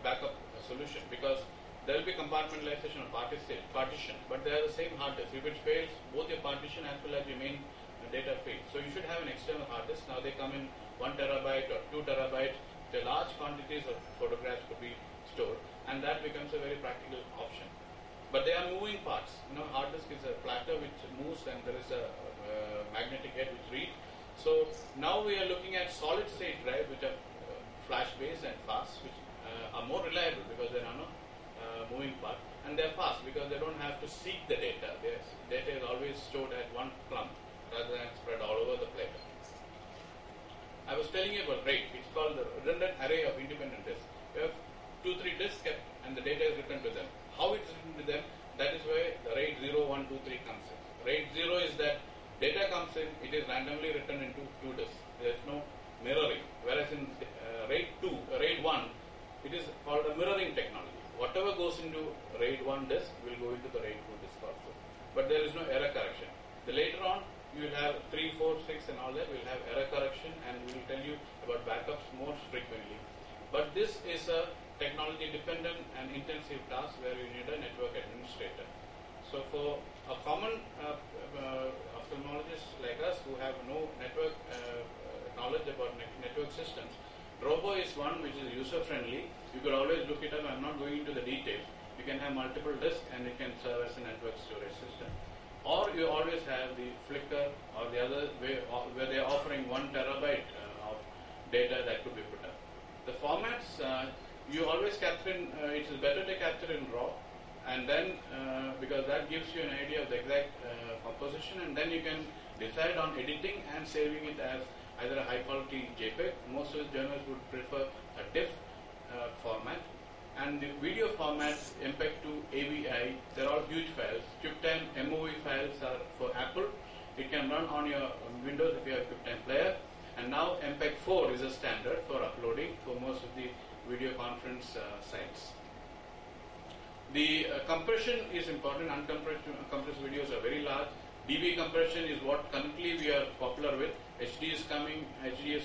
backup solution, because there will be compartmentalization of partition, but they are the same hard disk. If it fails, both your partition as well as your main data fail. So you should have an external hard disk. Now they come in 1 terabyte or 2 terabyte. The large quantities of photographs could be stored, and that becomes a very practical option. But they are moving parts. Hard disk is a platter which moves, and there is a magnetic head which reads. So now we are looking at solid state drive, which are flash based and fast, which are more reliable because there are no moving part, and they are fast because they don't have to seek the data. Their data is always stored at one clump rather than spread all over the platter. I was telling you about RAID. It's called the redundant array of independent disks. You have 2-3 disks kept, and the data is written to them. How it's written to them, that is where the RAID 0, 1, 2, 3 comes in. RAID 0 is that data comes in, it is randomly written into 2 disks. There is no mirroring. Whereas in RAID 1, it is called a mirroring technology. Whatever goes into RAID 1 disk will go into the RAID 2 disk also. But there is no error correction. Later on, you will have 3, 4, 6 and all that. We will have error correction, and we will tell you about backups more frequently. But this is a technology dependent and intensive task where you need a network administrator. So for a common ophthalmologist like us who have no network knowledge about network systems, Robo is one which is user friendly. You could always look it up. I'm not going into the details. You can have multiple disks and it can serve as a network storage system. Or you always have the Flickr or the other way where they are offering 1 terabyte of data that could be put up. The formats, you always capture in, it is better to capture in RAW, and then because that gives you an idea of the exact composition, and then you can decide on editing and saving it as either a high quality JPEG. Most of the journalists would prefer a TIFF format. And the video formats, MPEG-2, AVI, they're all huge files. QuickTime MOV files are for Apple. It can run on your Windows if you have QuickTime Player. And now MPEG-4 is a standard for uploading for most of the video conference sites. The compression is important. Uncompressed videos are very large. DB compression is what currently we are popular with. HD is coming. HD is,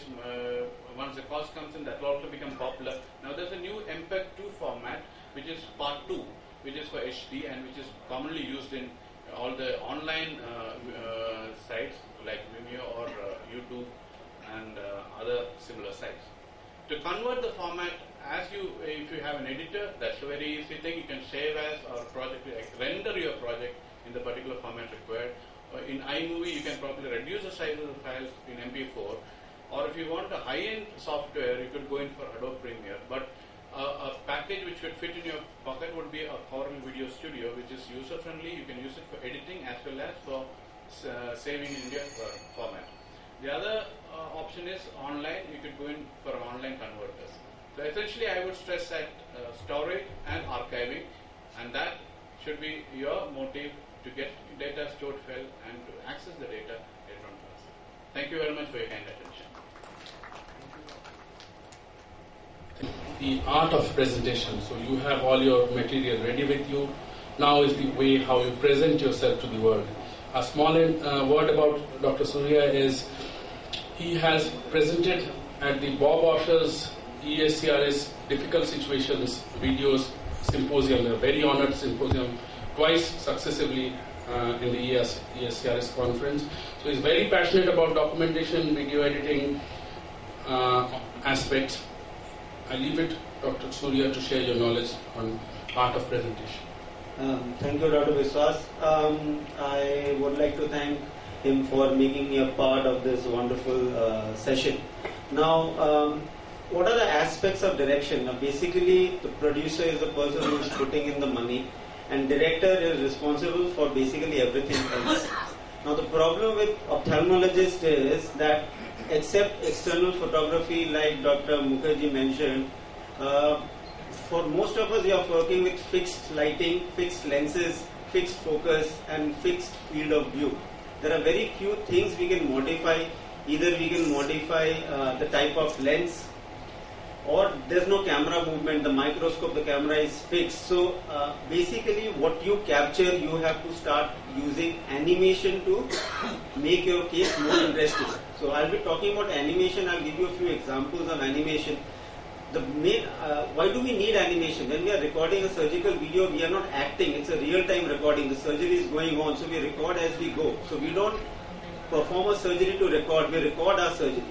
once the cost comes in, that will also become popular. Now there's a new MPEG-2 format, which is part 2, which is for HD and which is commonly used in all the online sites like Vimeo or YouTube and other similar sites. To convert the format, if you have an editor, that's a very easy thing. You can save as or render your project in the particular format required. In iMovie, you can probably reduce the size of the files in MP4. Or if you want a high-end software, you could go in for Adobe Premiere. But a package which would fit in your pocket would be a Corel Video Studio, which is user-friendly. You can use it for editing as well as for saving in your format. The other option is online. You could go in for online converters. So essentially, I would stress that storage and archiving, and that should be your motive to get data stored well and to access the data later on. Thank you very much for your kind attention. The art of presentation. So you have all your material ready with you. Now is the way how you present yourself to the world. A small word about Dr. Surya is he has presented at the Bob Osher's ESCRS Difficult Situations Videos Symposium, a very honored symposium, twice successively in the ESCRS conference. So he's very passionate about documentation, video editing aspects. I leave it, Dr. Surya, to share your knowledge on art of presentation. Thank you, Dr. Biswas. I would like to thank him for making me a part of this wonderful session. Now, what are the aspects of direction? Now, basically, the producer is the person who is putting in the money, and director is responsible for basically everything else. Now, the problem with ophthalmologists is that except external photography, like Dr. Mukherjee mentioned, for most of us, we are working with fixed lighting, fixed lenses, fixed focus, and fixed field of view. There are very few things we can modify. Either we can modify the type of lens, or there's no camera movement, the microscope, the camera is fixed. So basically what you capture, you have to start using animation to make your case more interesting. So I'll be talking about animation. I'll give you a few examples of animation. The main, why do we need animation? When we are recording a surgical video, we are not acting. It's a real-time recording. The surgery is going on, so we record as we go. So we don't perform a surgery to record. We record our surgeries.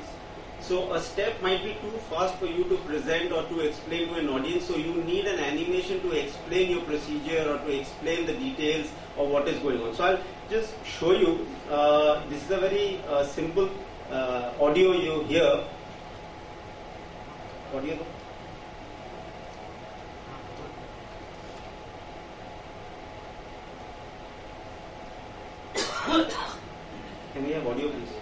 So a step might be too fast for you to present or to explain to an audience. So you need an animation to explain your procedure or to explain the details of what is going on. So I'll just show you. This is a very simple audio you hear. Audio. Can we have audio, please?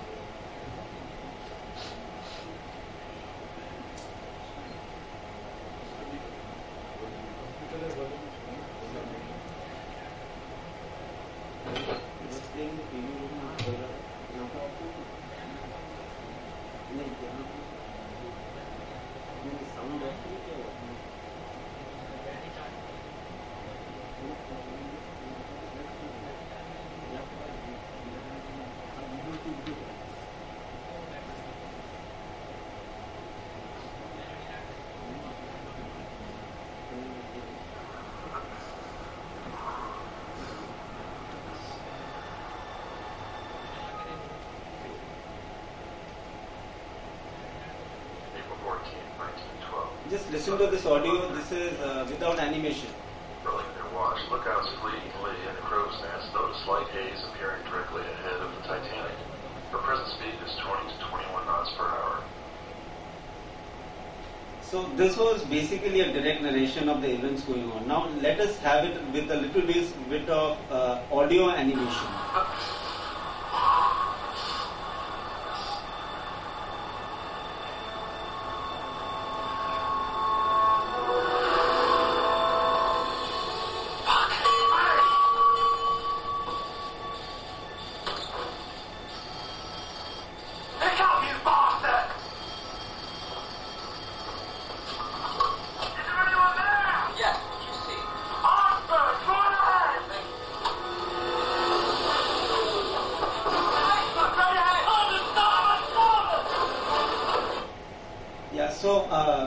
Just listen to this audio. This is without animation. Rolling their watch, lookouts fleetingly in the crow's nest notice light haze appearing directly ahead of the Titanic. Her present speed is 20 to 21 knots per hour. So this was basically a direct narration of the events going on. Now let us have it with a little bit of audio animation.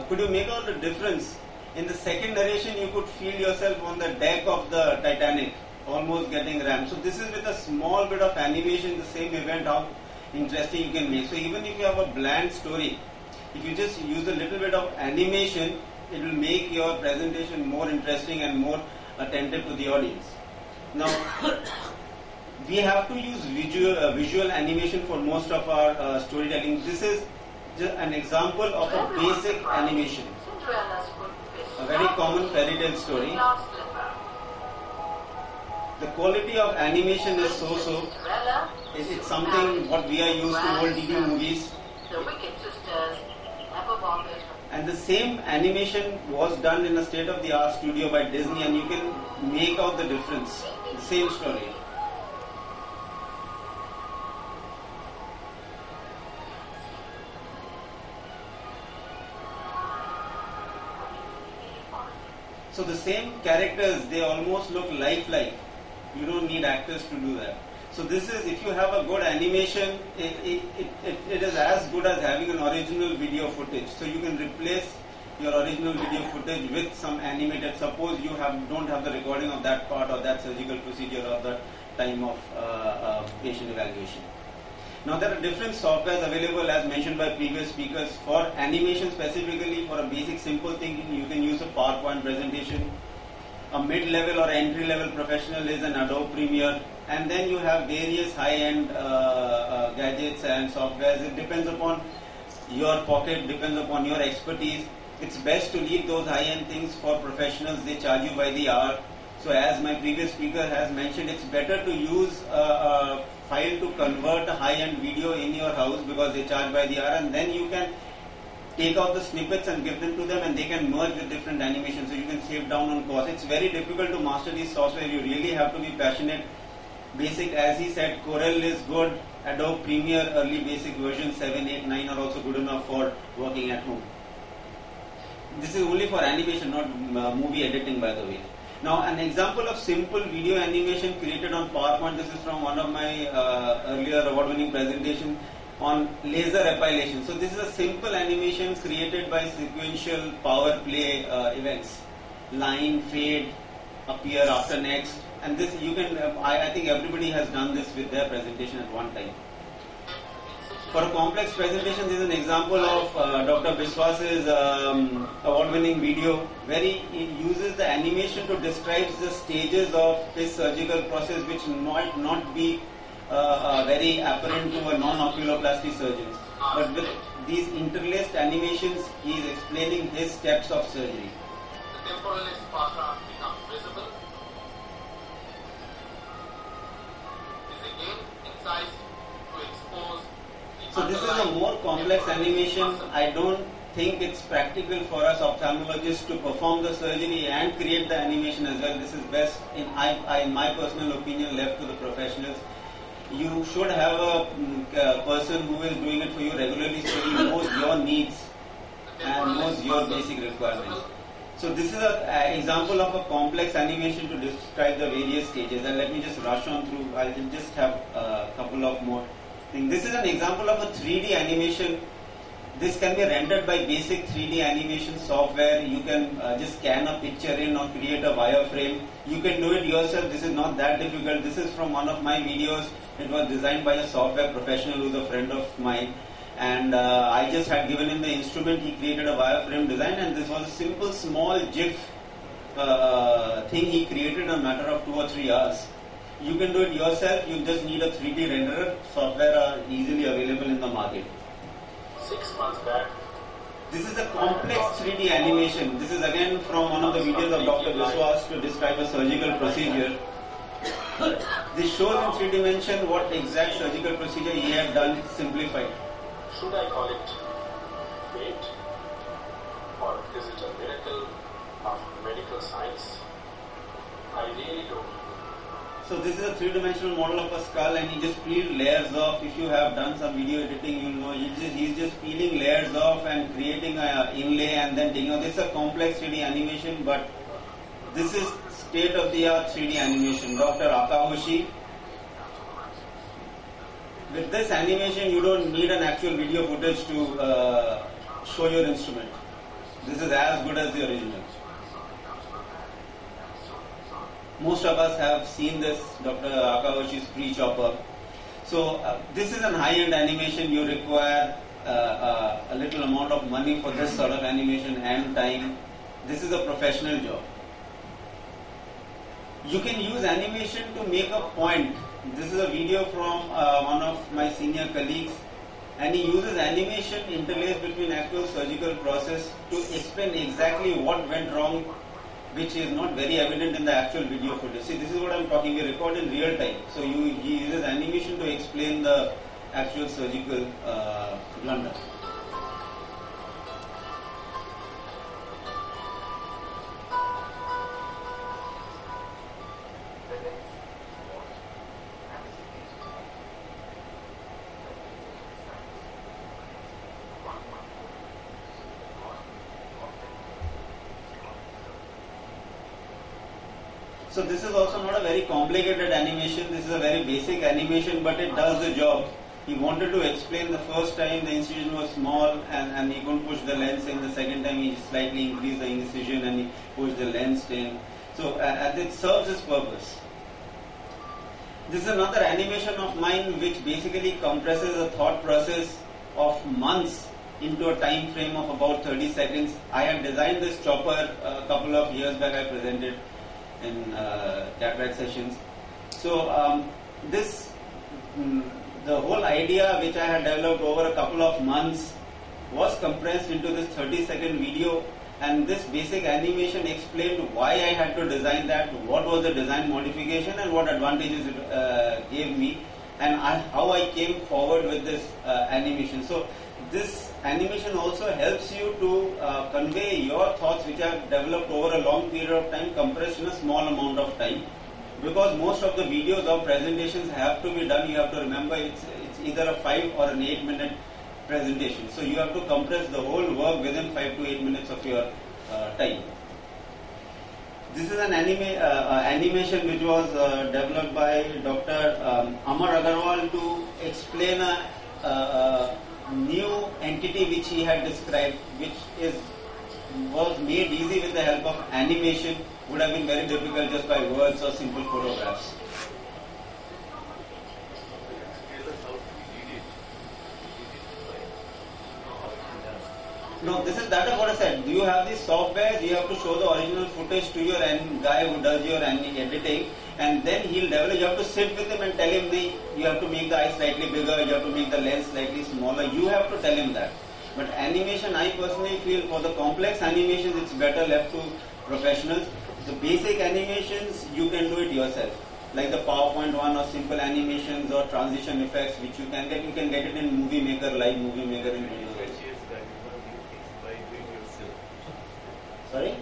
Could you make out the difference? In the second narration, you could feel yourself on the deck of the Titanic, almost getting rammed. So this is with a small bit of animation, the same event, how interesting you can make. So even if you have a bland story, if you just use a little bit of animation, it will make your presentation more interesting and more attentive to the audience. Now, we have to use visual animation for most of our storytelling. This is just an example of a basic animation. A very common fairy tale story. The quality of animation is so-so. It's something what we are used to old TV movies. And the same animation was done in a state-of-the-art studio by Disney, and you can make out the difference. The same story. So the same characters, they almost look lifelike. You don't need actors to do that. So this is, if you have a good animation, it is as good as having an original video footage. So you can replace your original video footage with some animated. Suppose you don't have the recording of that part or that surgical procedure or the time of patient evaluation. Now there are different softwares available, as mentioned by previous speakers. For animation specifically, for a basic simple thing, you can use a PowerPoint presentation. A mid-level or entry-level professional is an Adobe Premiere. And then you have various high-end gadgets and softwares. It depends upon your pocket, depends upon your expertise. It's best to leave those high-end things for professionals. They charge you by the hour. So as my previous speaker has mentioned, it's better to use a file to convert a high-end video in your house because they charge by the hour, and then you can take out the snippets and give them to them, and they can merge with different animations, so you can save down on cost. It's very difficult to master these software. You really have to be passionate. Basic, as he said, Corel is good. Adobe Premiere early basic version 7, 8, 9 are also good enough for working at home. This is only for animation, not movie editing, by the way. Now, an example of simple video animation created on PowerPoint. This is from one of my earlier award-winning presentations on laser epilation. So this is a simple animation created by sequential power play events. Line, fade, appear after next, and this you can. I think everybody has done this with their presentation at one time. For a complex presentation, this is an example of Dr. Biswas's award-winning video where he uses the animation to describe the stages of his surgical process, which might not be very apparent to a non-oculoplasty surgeon. But with these interlaced animations, he is explaining his steps of surgery. The temporalis patra becomes visible. Is again incised to expose. So this is a more complex animation. I don't think it's practical for us ophthalmologists to perform the surgery and create the animation as well. This is best, in my personal opinion, left to the professionals. You should have a person who is doing it for you regularly, so he knows your needs and knows your basic requirements. So this is an example of a complex animation to describe the various stages. And let me just rush on through. I'll just have a couple of more things. This is an example of a 3D animation. This can be rendered by basic 3D animation software. You can just scan a picture in or create a wireframe. You can do it yourself. This is not that difficult. This is from one of my videos. It was designed by a software professional who's a friend of mine. And I just had given him the instrument. He created a wireframe design, and this was a simple small GIF thing he created in a matter of 2 or 3 hours. You can do it yourself. You just need a 3D renderer. Software are easily available in the market. 6 months back. This is a complex 3D animation. This is again from one of the videos of Dr. Biswas to describe a surgical procedure. This shows in 3 dimension what exact surgical procedure he had done simplified. Should I call it fate, or is it a miracle of medical science? I really don't. So this is a 3-dimensional model of a skull, and he just peeled layers off. If you have done some video editing, you know he's just peeling layers off and creating an inlay and then taking out. This is a complex 3D animation, but this is state-of-the-art 3D animation. Dr. AIOC. With this animation, you don't need an actual video footage to show your instrument. This is as good as the original. Most of us have seen this, Dr. AIOC's pre-chopper. So this is a high-end animation. You require a little amount of money for this sort of animation and time. This is a professional job. You can use animation to make a point. This is a video from one of my senior colleagues, and he uses animation interlaced between actual surgical process to explain exactly what went wrong, which is not very evident in the actual video footage. See, this is what I'm talking. We record in real time. So he uses animation to explain the actual surgical blunder. So this is also not a very complicated animation. This is a very basic animation, but it does the job. He wanted to explain the first time the incision was small and he couldn't push the lens in. The second time he slightly increased the incision and he pushed the lens in. So it serves its purpose. This is another animation of mine which basically compresses a thought process of months into a time frame of about 30 seconds. I had designed this chopper a couple of years back. I presented in cataract sessions. So the whole idea which I had developed over a couple of months was compressed into this 30-second video, and this basic animation explained why I had to design that, what was the design modification and what advantages it gave me, and how I came forward with this animation. So this animation also helps you to convey your thoughts which are developed over a long period of time, compressed in a small amount of time. Because most of the videos or presentations have to be done, you have to remember it's either a 5 or an 8 minute presentation. So you have to compress the whole work within 5 to 8 minutes of your time. This is an animation which was developed by Dr. Amar Agarwal to explain a new entity which he had described, which was made easy with the help of animation. Would have been very difficult just by words or simple photographs. No, this is what I said. You have these softwares, you have to show the original footage to your guy who does your editing, and then he'll develop. You have to sit with him and tell him you have to make the eye slightly bigger, you have to make the lens slightly smaller. You have to tell him that. But animation, I personally feel for the complex animations, it's better left to professionals. The basic animations, you can do it yourself. Like the PowerPoint one or simple animations or transition effects, which you can get it in Movie Maker, live Movie Maker in Windows. Sorry?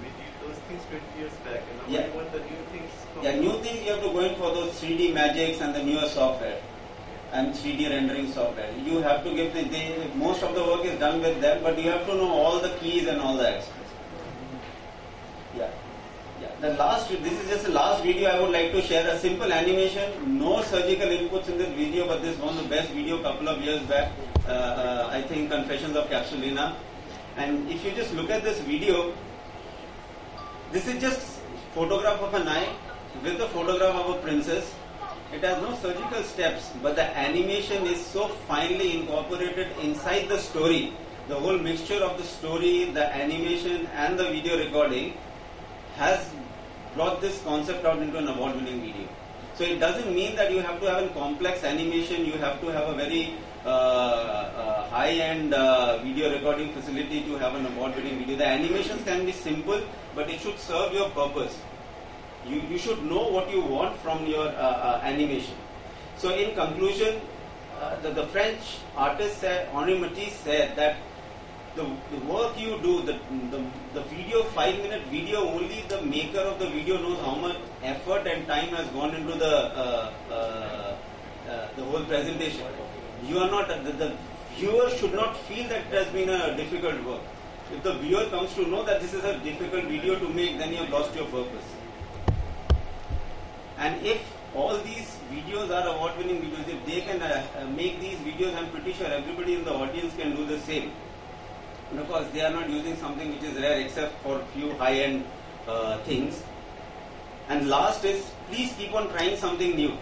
We did those things 20 years back, and now yeah. we want the new things. New things you have to go in for those 3D magics and the newer software and 3D rendering software. You have to give most of the work is done with them, but you have to know all the keys and all the aspects. Yeah. This is just the last video I would like to share. A simple animation, no surgical inputs in this video, but this is one of the best video couple of years back. I think Confessions of Capsulina. And if you just look at this video, this is just photograph of an eye with a photograph of a princess. It has no surgical steps, but the animation is so finely incorporated inside the story. The whole mixture of the story, the animation and the video recording has brought this concept out into an award-winning video. So it doesn't mean that you have to have a complex animation, you have to have a very high-end video recording facility to have an award-winning video. The animations can be simple, but it should serve your purpose. You should know what you want from your animation. So in conclusion, the French artist Henri Matisse said that the work you do, the video, 5-minute video, only the maker of the video knows how much effort and time has gone into the whole presentation. You are not, the viewer should not feel that it has been a difficult work. If the viewer comes to know that this is a difficult video to make, then you have lost your purpose. And if all these videos are award-winning videos, if they can make these videos, I'm pretty sure everybody in the audience can do the same. Because they are not using something which is rare except for few high-end things. And last is, please keep on trying something new.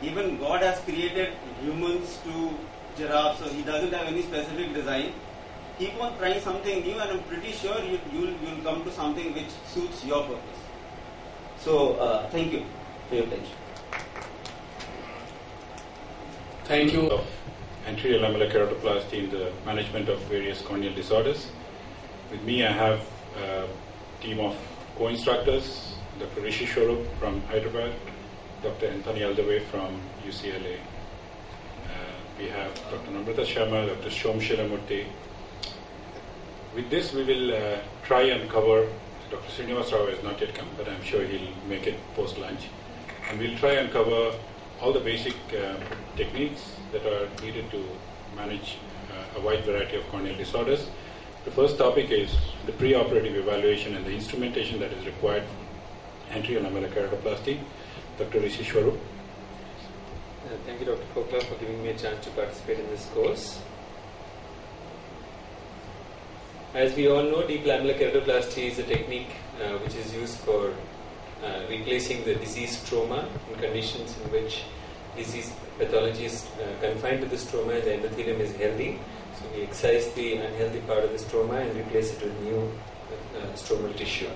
Even God has created humans to giraffes, so He doesn't have any specific design. Keep on trying something new, and I'm pretty sure you'll come to something which suits your purpose. So, thank you for your attention. Thank you. Anterior lamellar keratoplasty in the management of various corneal disorders. With me, I have a team of co-instructors, Dr. Rishi Swarup from Hyderabad, Dr. Anthony Aldaway from UCLA. We have Dr. Namrata Sharma, Dr. Shom Shilamurthy. With this, we will try and cover, Dr. Srinivas Rao has not yet come, but I'm sure he'll make it post-lunch. And we'll try and cover all the basic techniques that are needed to manage a wide variety of corneal disorders. The first topic is the preoperative evaluation and the instrumentation that is required for anterior lamellar keratoplasty. Dr. Rishi Swarup. Thank you, Dr. Fokla, for giving me a chance to participate in this course. As we all know, deep lamellar keratoplasty is a technique which is used for replacing the disease stroma in conditions in which disease pathology is confined to the stroma and the endothelium is healthy. So we excise the unhealthy part of the stroma and replace it with new stromal tissue.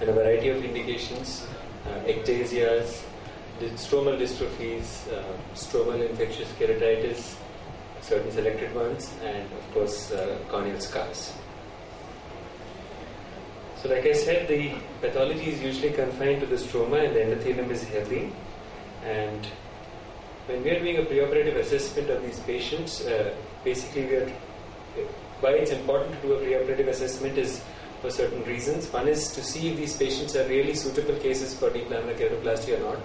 And a variety of indications, ectasias, stromal dystrophies, stromal infectious keratitis, certain selected ones, and of course corneal scars. So like I said, the pathology is usually confined to the stroma and the endothelium is healthy. And when we are doing a preoperative assessment of these patients, basically why it's important to do a preoperative assessment is for certain reasons. One is to see if these patients are really suitable cases for deep lamellar keratoplasty or not.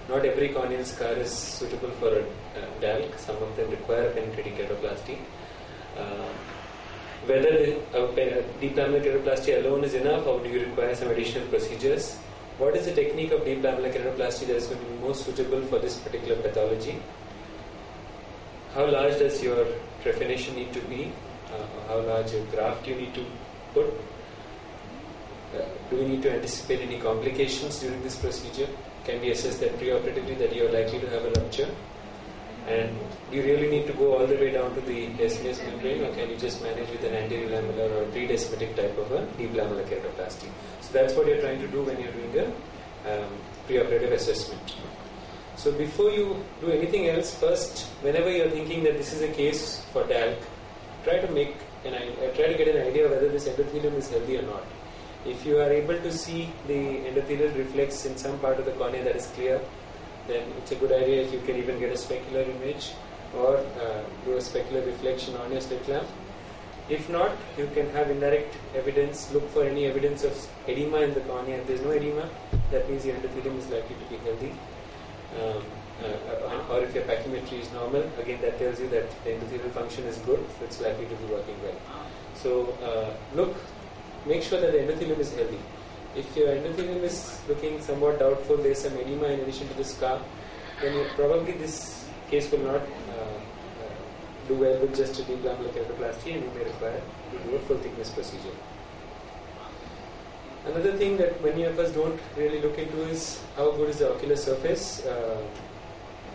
Not every corneal scar is suitable for a DALC. Some of them require a penetrating keratoplasty. whether deep lamellar keratoplasty alone is enough or do you require some additional procedures. What is the technique of deep lamellar keratoplasty that is going to be most suitable for this particular pathology? How large does your trephination need to be? How large a graft you need to put? Do we need to anticipate any complications during this procedure? Can we assess that preoperatively that you are likely to have a rupture? And do you really need to go all the way down to the descemes membrane, or can you just manage with an anterior lamellar or pre-descemetic type of a deep lamellar keratoplasty? So that's what you're trying to do when you're doing a preoperative assessment. So before you do anything else, first, whenever you're thinking that this is a case for DALC, try to get an idea of whether this endothelium is healthy or not. If you are able to see the endothelial reflex in some part of the cornea that is clear, then it's a good idea if you can even get a specular image or do a specular reflection on your slit lamp. If not, you can have indirect evidence, look for any evidence of edema in the cornea. If there's no edema, that means the endothelium is likely to be healthy. Or if your pachymetry is normal, again that tells you that the endothelial function is good, so it's likely to be working well. So make sure that the endothelium is healthy. If your endothelium is looking somewhat doubtful, there is some edema in addition to the scar, then probably this case will not do well with just a deep lamellar keratoplasty, and you may require to do a full thickness procedure. Another thing that many of us don't really look into is how good is the ocular surface.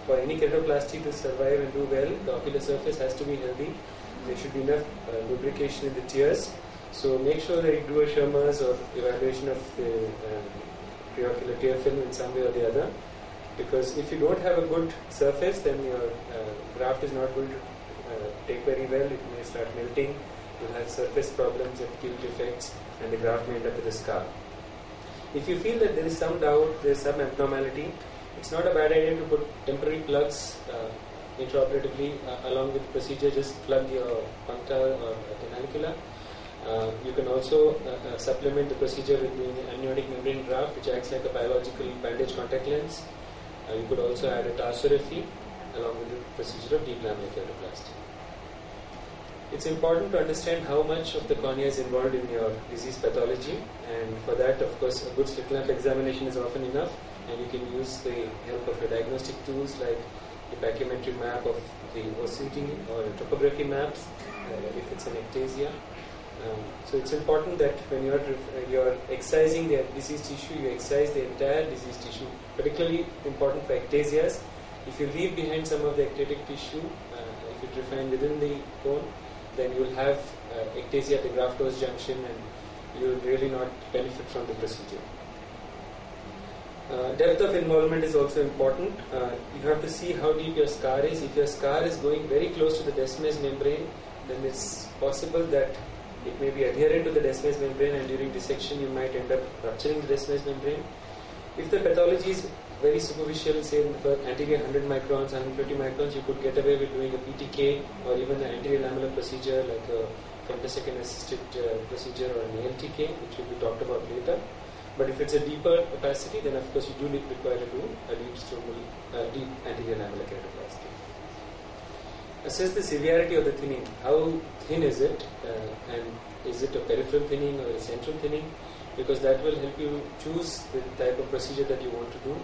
For any keratoplasty to survive and do well, the ocular surface has to be healthy. There should be enough lubrication in the tears. So make sure that you do a Schirmer's or evaluation of the preocular tear film in some way or the other. Because if you don't have a good surface, then your graft is not going to take very well. It may start melting. You'll have surface problems, acute defects, and the graft may end up with a scar. If you feel that there is some doubt, there is some abnormality, it's not a bad idea to put temporary plugs intraoperatively along with the procedure. Just plug your puncta or canalicula. You can also supplement the procedure with doing an amniotic membrane graft, which acts like a biological bandage contact lens. You could also add a tarsorrhaphy along with the procedure of deep lamellar keratoplasty. It's important to understand how much of the cornea is involved in your disease pathology, and for that, of course, a good slit lamp examination is often enough, and you can use the help of your diagnostic tools like the pachymetry map of the OCT or topography maps if it's an ectasia. So it's important that when you're excising the diseased tissue, you excise the entire diseased tissue. Particularly important for ectasias. If you leave behind some of the ectatic tissue, if you refine within the cone, then you will have ectasia at the graft-host junction, and you will really not benefit from the procedure. Depth of involvement is also important. You have to see how deep your scar is. If your scar is going very close to the descemes membrane, then it's possible that it may be adherent to the descemes membrane, and during dissection you might end up rupturing the descemes membrane. If the pathology is very superficial, say for anterior 100 microns, 150 microns, you could get away with doing a PTK or even an anterior lamellar procedure like a femtosecond assisted procedure or an ALTK, which will be talked about later. But if it's a deeper opacity, then of course you do require to do a deep anterior lamellar keratoplasty. Assess the severity of the thinning. How thin is it, and is it a peripheral thinning or a central thinning? Because that will help you choose the type of procedure that you want to do.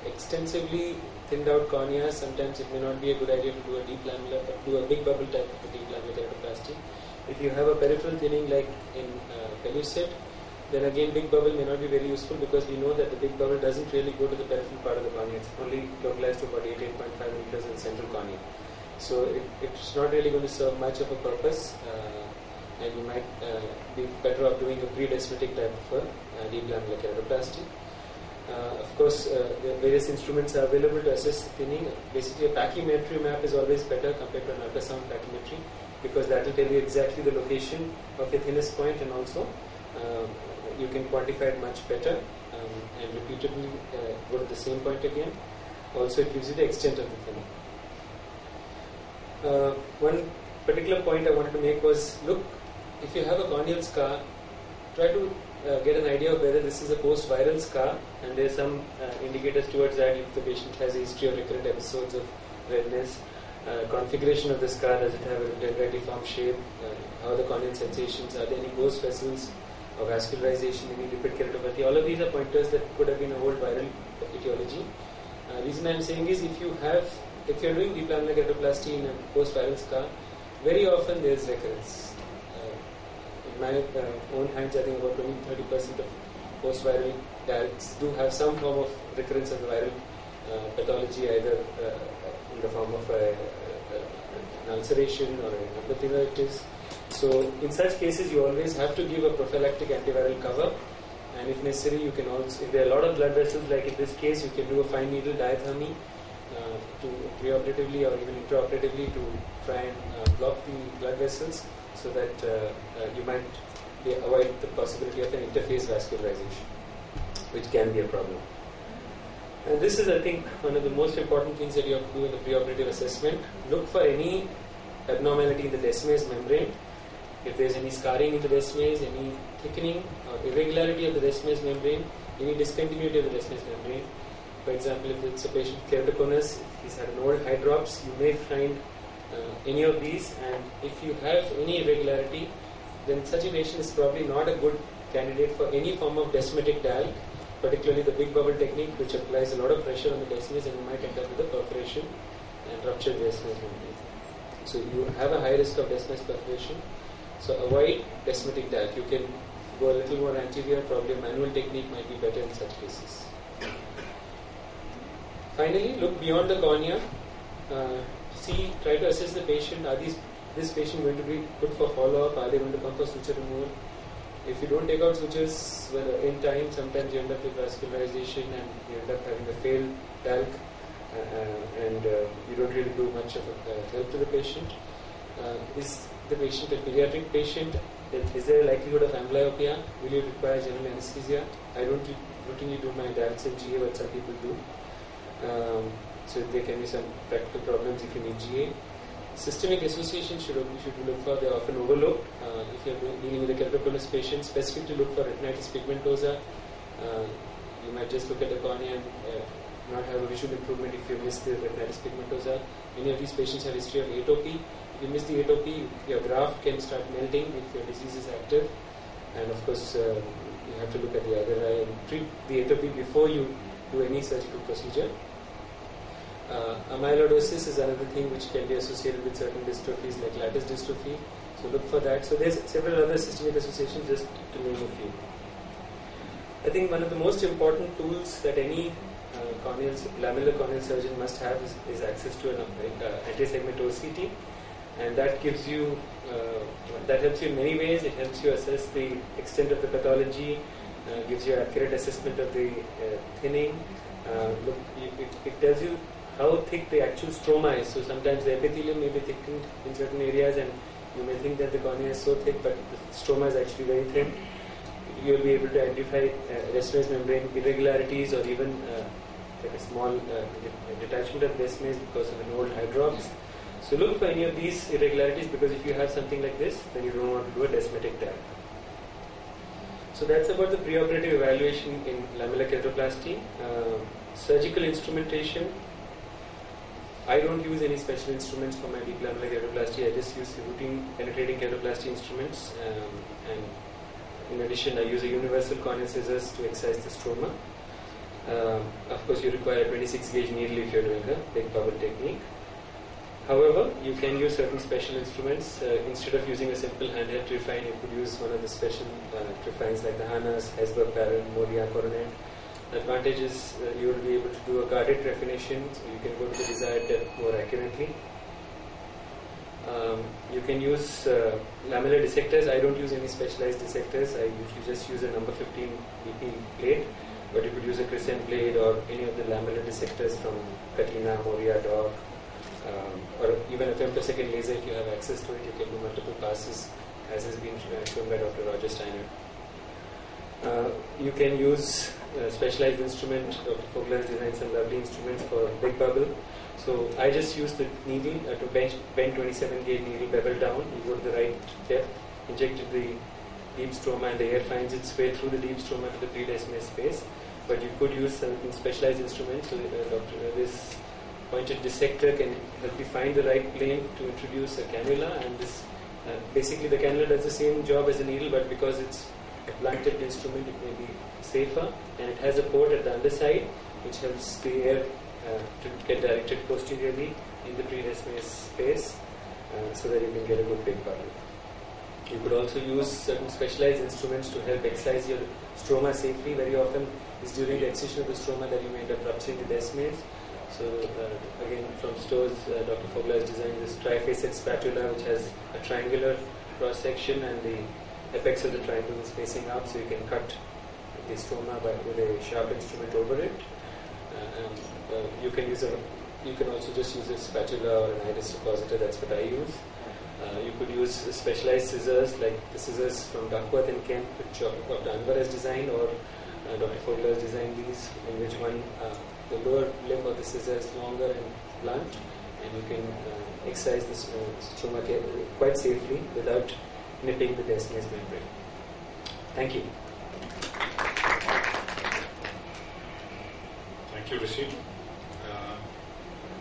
Extensively thinned out cornea, sometimes it may not be a good idea to do a big bubble type of a deep lamellar keratoplasty. If you have a peripheral thinning like in pellucid, then again big bubble may not be very useful, because we know that the big bubble doesn't really go to the peripheral part of the cornea. It's only localized to about 8.5 meters in central cornea. So it's not really going to serve much of a purpose, and you might be better off doing a pre-descemetic type of a deep lamellar keratoplasty. Of course, the various instruments are available to assess thinning. Basically, a pachymetry map is always better compared to an ultrasound pachymetry, because that will tell you exactly the location of your thinnest point, and also you can quantify it much better and repeatedly go to the same point again. Also, it gives you the extent of the thinning. One particular point I wanted to make was, look, if you have a corneal scar, try to get an idea of whether this is a post-viral scar, and there are some indicators towards that. If the patient has a history of recurrent episodes of redness, configuration of the scar, does it have a dendritiform shape, how the corneal sensations, are there any ghost vessels or vascularization, any lipid keratopathy. All of these are pointers that could have been a old viral etiology. Reason I am saying is if you are doing deep lamellar keratoplasty in a post-viral scar, very often there is recurrence. In my own hands, I think about 20-30% of post-viral DALCs do have some form of recurrence of the viral pathology, either in the form of an ulceration or an epidermidis. So in such cases, you always have to give a prophylactic antiviral cover, and if necessary, you can also, if there are a lot of blood vessels, like in this case, you can do a fine needle diathermy to preoperatively or even intraoperatively to try and block the blood vessels, so that you might avoid the possibility of an interface vascularization, which can be a problem. And this is, I think, one of the most important things that you have to do in the preoperative assessment. Look for any abnormality in the desmoid membrane. If there is any scarring in the desmoid, any thickening or irregularity of the desmoid membrane, any discontinuity of the desmoid membrane. For example, if it's a patient with keratoconus, if he's had an old hydrops, you may find any of these, and if you have any irregularity, then such a patient is probably not a good candidate for any form of desmotic DALC, particularly the big bubble technique, which applies a lot of pressure on the desmoid, and you might end up with a perforation and ruptured desmoid membrane. So you have a high risk of desmoid perforation. So avoid desmotic DALC. You can go a little more anterior, probably a manual technique might be better in such cases. Finally, look beyond the cornea. Try to assess the patient. Are this patient going to be put for follow-up? Are they going to come for suture removal? If you don't take out sutures in time, sometimes you end up with vascularization and you end up having a failed DALC, and you don't really do much of a help to the patient. Is the patient a pediatric patient? Is there a likelihood of amblyopia? Will you require general anesthesia? I don't routinely do my DALCs in GA, but some people do. So there can be some practical problems if you need GA. Systemic association should look for. They are often overlooked. If you are dealing with a keratoconus patient, specifically look for retinitis pigmentosa. You might just look at the cornea and not have a visual improvement if you miss the retinitis pigmentosa. Many of these patients have history of atopy. If you miss the atopy, your graft can start melting if your disease is active. And of course, you have to look at the other eye and treat the atopy before you do any surgical procedure. Amyloidosis is another thing which can be associated with certain dystrophies like lattice dystrophy. So look for that. So there's several other systemic associations, just to name a few. I think one of the most important tools that any lamellar corneal surgeon must have is access to an anti-segment OCT, and that gives you that helps you in many ways. It helps you assess the extent of the pathology, gives you accurate assessment of the thinning. It tells you how thick the actual stroma is. So sometimes the epithelium may be thickened in certain areas, and you may think that the cornea is so thick, but the stroma is actually very thin. You will be able to identify desmoid membrane irregularities, or even like a small detachment of desmoid because of an old hydrops. So look for any of these irregularities, because if you have something like this, then you don't want to do a desmotic DALC. So that's about the preoperative evaluation in lamellar keratoplasty. Surgical instrumentation. I don't use any special instruments for my deep lamellar keratoplasty. I just use routine penetrating keratoplasty instruments, and in addition, I use a universal corneal scissors to excise the stroma. Of course, you require a 26 gauge needle if you're doing a big bubble technique. However, you can use certain special instruments. Instead of using a simple handheld trephine, you could use one of the special trephines like the Hanas, Hesberg, Parallel, Moria, Coronet. The advantage is you will be able to do a guarded trephination, so you can go to the desired depth more accurately. You can use lamellar dissectors. I don't use any specialized dissectors. I usually just use a number 15 BP blade, but you could use a crescent blade or any of the lamellar dissectors from Katina, Moria, Dog, or even a femtosecond laser. If you have access to it, you can do multiple passes, as has been shown by Dr. Roger Steiner. You can use specialized instrument. Dr. Fogler has designed some lovely instruments for big bubble. So I just use the needle to bend 27 gauge needle bevel down. You go to the right depth, injected the deep stroma, and the air finds its way through the deep stroma to the predesmoid space. But you could use some specialized instruments. So pointed dissector can help you find the right plane to introduce a cannula, and this basically the cannula does the same job as a needle, but because it's a blunt-tipped instrument, it may be safer, and it has a port at the underside which helps the air to get directed posteriorly in the pre-desmoid space, so that you can get a good big bubble. You could also use certain specialized instruments to help excise your stroma safely. Very often it's during the excision of the stroma that you may end up rupturing the desmoids. So again, from stores, Dr. Fogler has designed this trifacet spatula which has a triangular cross section, and the apex of the triangle is facing up, so you can cut the stroma with a sharp instrument over it. You can also just use a spatula or an iris depositor. That's what I use. You could use specialized scissors like the scissors from Duckworth and Kemp, which Dr. Anwar has designed, or Dr. Fogler has designed these, in which the lower limb of the scissor is longer and blunt, and you can excise the stroma quite safely without nipping the desmoid membrane. Thank you. Thank you, Rishi.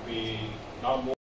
We now move